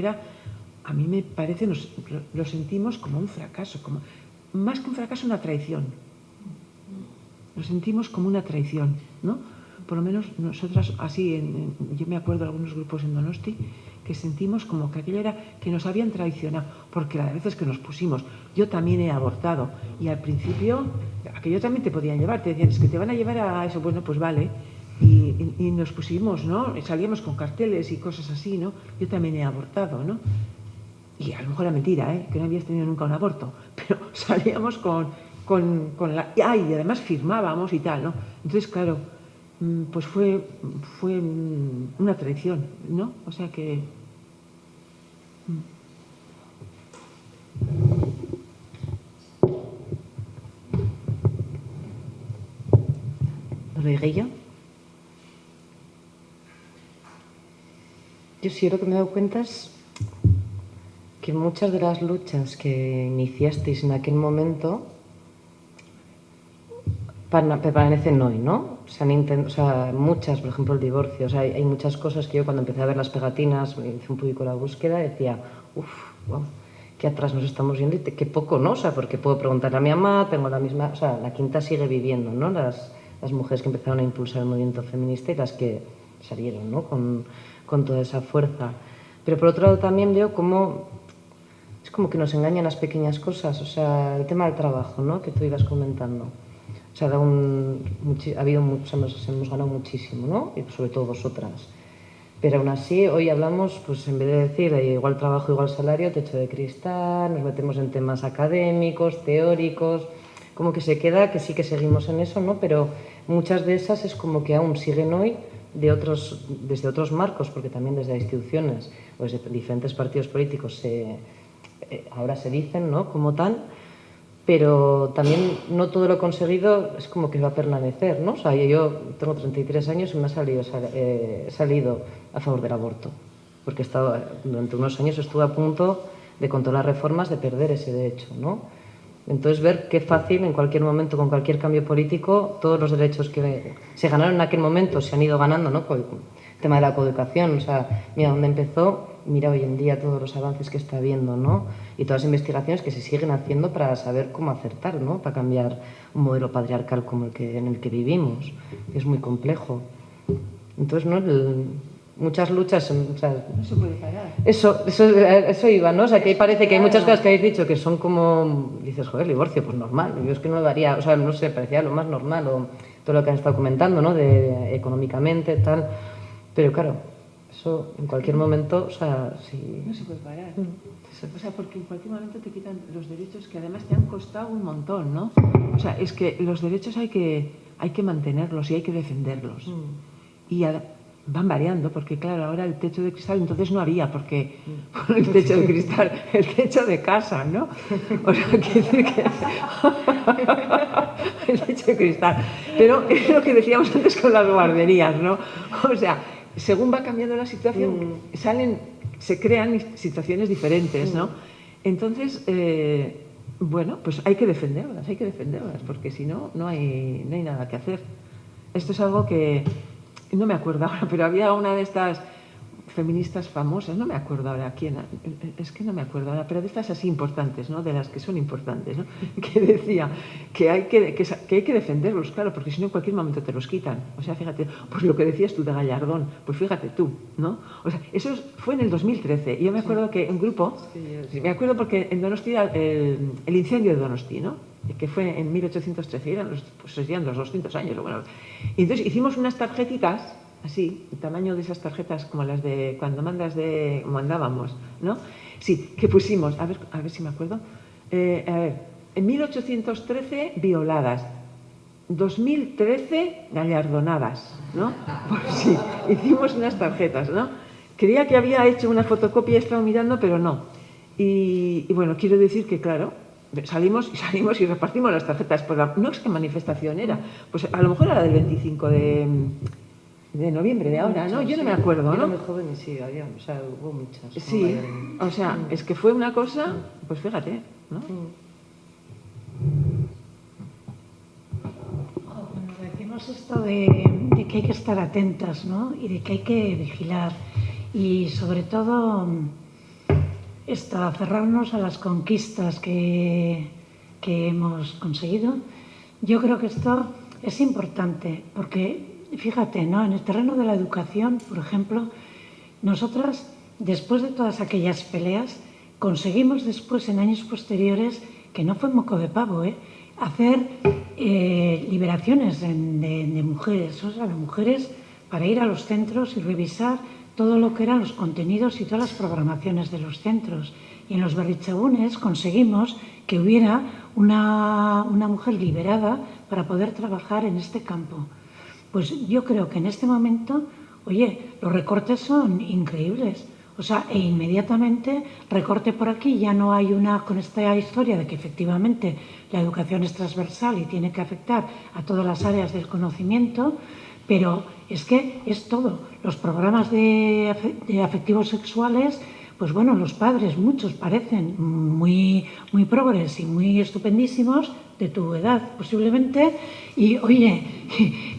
A mí me parece, lo sentimos como un fracaso, más que un fracaso, una traición. Lo sentimos como una traición, ¿no? Por lo menos nosotras, así, yo me acuerdo de algunos grupos en Donosti, que sentimos como que aquello era que nos habían traicionado, porque las veces que nos pusimos, yo también he abortado, y al principio, aquello también te podían llevar, te decían, es que te van a llevar a eso, bueno, pues vale, y nos pusimos, ¿no? Salíamos con carteles y cosas así, ¿no? Yo también he abortado, ¿no? Y a lo mejor era mentira, ¿eh? Que no habías tenido nunca un aborto, pero salíamos con la... y además firmábamos y tal, ¿no? Entonces, claro, pues fue una traición, ¿no? O sea que... ¿Rodriguillo? Yo sí, lo que me he dado cuenta es que muchas de las luchas que iniciasteis en aquel momento permanecen hoy, ¿no? Muchas, por ejemplo, el divorcio. O sea, hay muchas cosas que yo cuando empecé a ver las pegatinas, hice un poco la búsqueda, decía, wow, qué atrás nos estamos yendo y qué poco, ¿no? O sea, porque puedo preguntarle a mi mamá, tengo la misma... O sea, la quinta sigue viviendo, ¿no? Las mujeres que empezaron a impulsar el movimiento feminista y las que salieron, ¿no? Con toda esa fuerza. Pero por otro lado también veo cómo... Es como que nos engañan las pequeñas cosas. O sea, el tema del trabajo, ¿no? Que tú ibas comentando. O sea, hemos ganado muchísimo, ¿no? Y sobre todo vosotras. Pero aún así, hoy hablamos, pues en vez de decir igual trabajo, igual salario, techo de cristal, nos metemos en temas académicos, teóricos, como que se queda que sí que seguimos en eso, ¿no? Pero muchas de esas es como que aún siguen hoy desde otros marcos, porque también desde instituciones o desde diferentes partidos políticos ahora se dicen, ¿no? Como tal. Pero también no todo lo conseguido es como que va a permanecer, ¿no? O sea, yo tengo 33 años y me he salido a favor del aborto, porque durante unos años estuve a punto de, con todas las reformas, de perder ese derecho, ¿no? Entonces, ver qué fácil, en cualquier momento, con cualquier cambio político, todos los derechos que se ganaron en aquel momento se han ido ganando, ¿no? Con el tema de la coeducación, o sea, mira dónde empezó, mira hoy en día todos los avances que está habiendo, ¿no? Y todas las investigaciones que se siguen haciendo para saber cómo acertar, ¿no? Para cambiar un modelo patriarcal como en el que vivimos, que es muy complejo. Entonces, ¿no? Muchas luchas... O sea, no se puede parar. Eso iba, ¿no? O sea, que parece que hay muchas cosas que habéis dicho que son como... Dices, joder, el divorcio, pues normal. Yo es que no lo haría... O sea, no sé, parecía lo más normal, o todo lo que han estado comentando, ¿no? Económicamente, tal... Pero claro, Eso, en cualquier momento, o sea, si... No se puede parar. O sea, porque en cualquier momento te quitan los derechos que además te han costado un montón, ¿no? O sea, es que los derechos hay que mantenerlos y hay que defenderlos. Y van variando, porque claro, ahora el techo de cristal entonces no había, porque el techo de cristal, el techo de casa, ¿no? O sea, quiere decir que... el techo de cristal. Pero es lo que decíamos antes con las guarderías, ¿no? O sea, según va cambiando la situación, se crean situaciones diferentes, ¿no? Entonces, bueno, pues hay que defenderlas, porque si no, no hay nada que hacer. Esto es algo que no me acuerdo ahora, pero había una de estas feministas famosas, no me acuerdo ahora quién, es que no me acuerdo ahora, pero de estas así importantes, ¿no? De las que son importantes, ¿no? Que decía que hay que defenderlos, claro, porque si no en cualquier momento te los quitan. O sea, fíjate, pues lo que decías tú de Gallardón, pues fíjate tú, ¿no? O sea, eso fue en el 2013, y yo me acuerdo que un grupo, me acuerdo porque en Donosti, el incendio de Donosti, ¿no? Que fue en 1813, pues serían los 200 años, bueno. Y entonces hicimos unas tarjetitas, así, el tamaño de esas tarjetas como las de cuando mandábamos, ¿no? Sí, que pusimos, a ver si me acuerdo, en 1813 violadas, 2013 gallardonadas, ¿no? Pues sí, hicimos unas tarjetas, ¿no? Creía que había hecho una fotocopia, he estado mirando, pero no. Y bueno, quiero decir que, claro, salimos y repartimos las tarjetas. Pues no es que manifestación era, pues a lo mejor era del 25 de noviembre de ahora, ¿no? Yo no me acuerdo, ¿no? Yo era muy joven y sí, había, o sea, hubo muchas. Sí, o sea, es que fue una cosa, pues fíjate, ¿no? Cuando decimos esto de que hay que estar atentas, ¿no? Y de que hay que vigilar y sobre todo esto, aferrarnos a las conquistas que hemos conseguido, yo creo que esto es importante porque fíjate, ¿no? En el terreno de la educación, por ejemplo, nosotras, después de todas aquellas peleas, conseguimos después, en años posteriores, que no fue moco de pavo, hacer liberaciones de mujeres, o sea, de mujeres para ir a los centros y revisar todo lo que eran los contenidos y todas las programaciones de los centros. Y en los berritzegunes conseguimos que hubiera una mujer liberada para poder trabajar en este campo. Pues yo creo que en este momento, oye, los recortes son increíbles. O sea, e inmediatamente recorte por aquí, ya no hay con esta historia de que efectivamente la educación es transversal y tiene que afectar a todas las áreas del conocimiento, pero es que es todo. Los programas de afectivos sexuales, pues bueno, los padres, muchos parecen muy progres y muy estupendísimos, de tu edad posiblemente, y oye,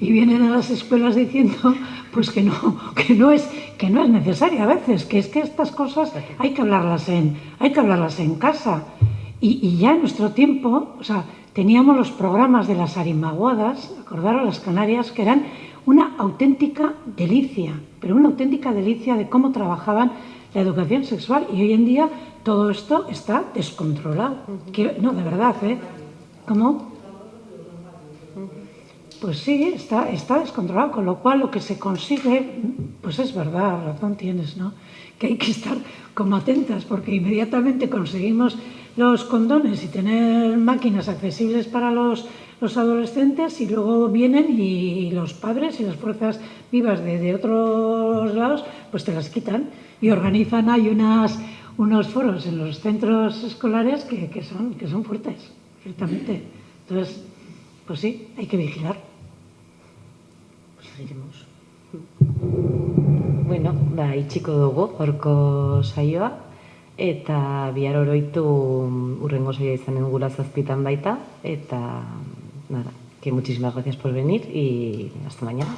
y vienen a las escuelas diciendo pues que no es necesario a veces, que es que estas cosas hay que hablarlas en casa. Y ya en nuestro tiempo, o sea, teníamos los programas de las arimaguadas, acordaros, las Canarias, que eran una auténtica delicia, pero una auténtica delicia de cómo trabajaban la educación sexual, y hoy en día todo esto está descontrolado. No, de verdad, ¿Cómo? Pues sí, está descontrolado, con lo cual lo que se consigue, pues es verdad, razón tienes, ¿no? Que hay que estar como atentas, porque inmediatamente conseguimos los condones y tener máquinas accesibles para los adolescentes, y luego vienen y los padres y las fuerzas vivas de otros lados, pues te las quitan y organizan, hay unos foros en los centros escolares que son fuertes. Ciertamente. Entonces, pues sí, hay que vigilar. Pues seguiremos. Bueno, itxiko dugu horko saioa, eta bihar oroitu urrengo saioa izanen dugula 7 baita, eta nada, que muchísimas gracias por venir y hasta mañana.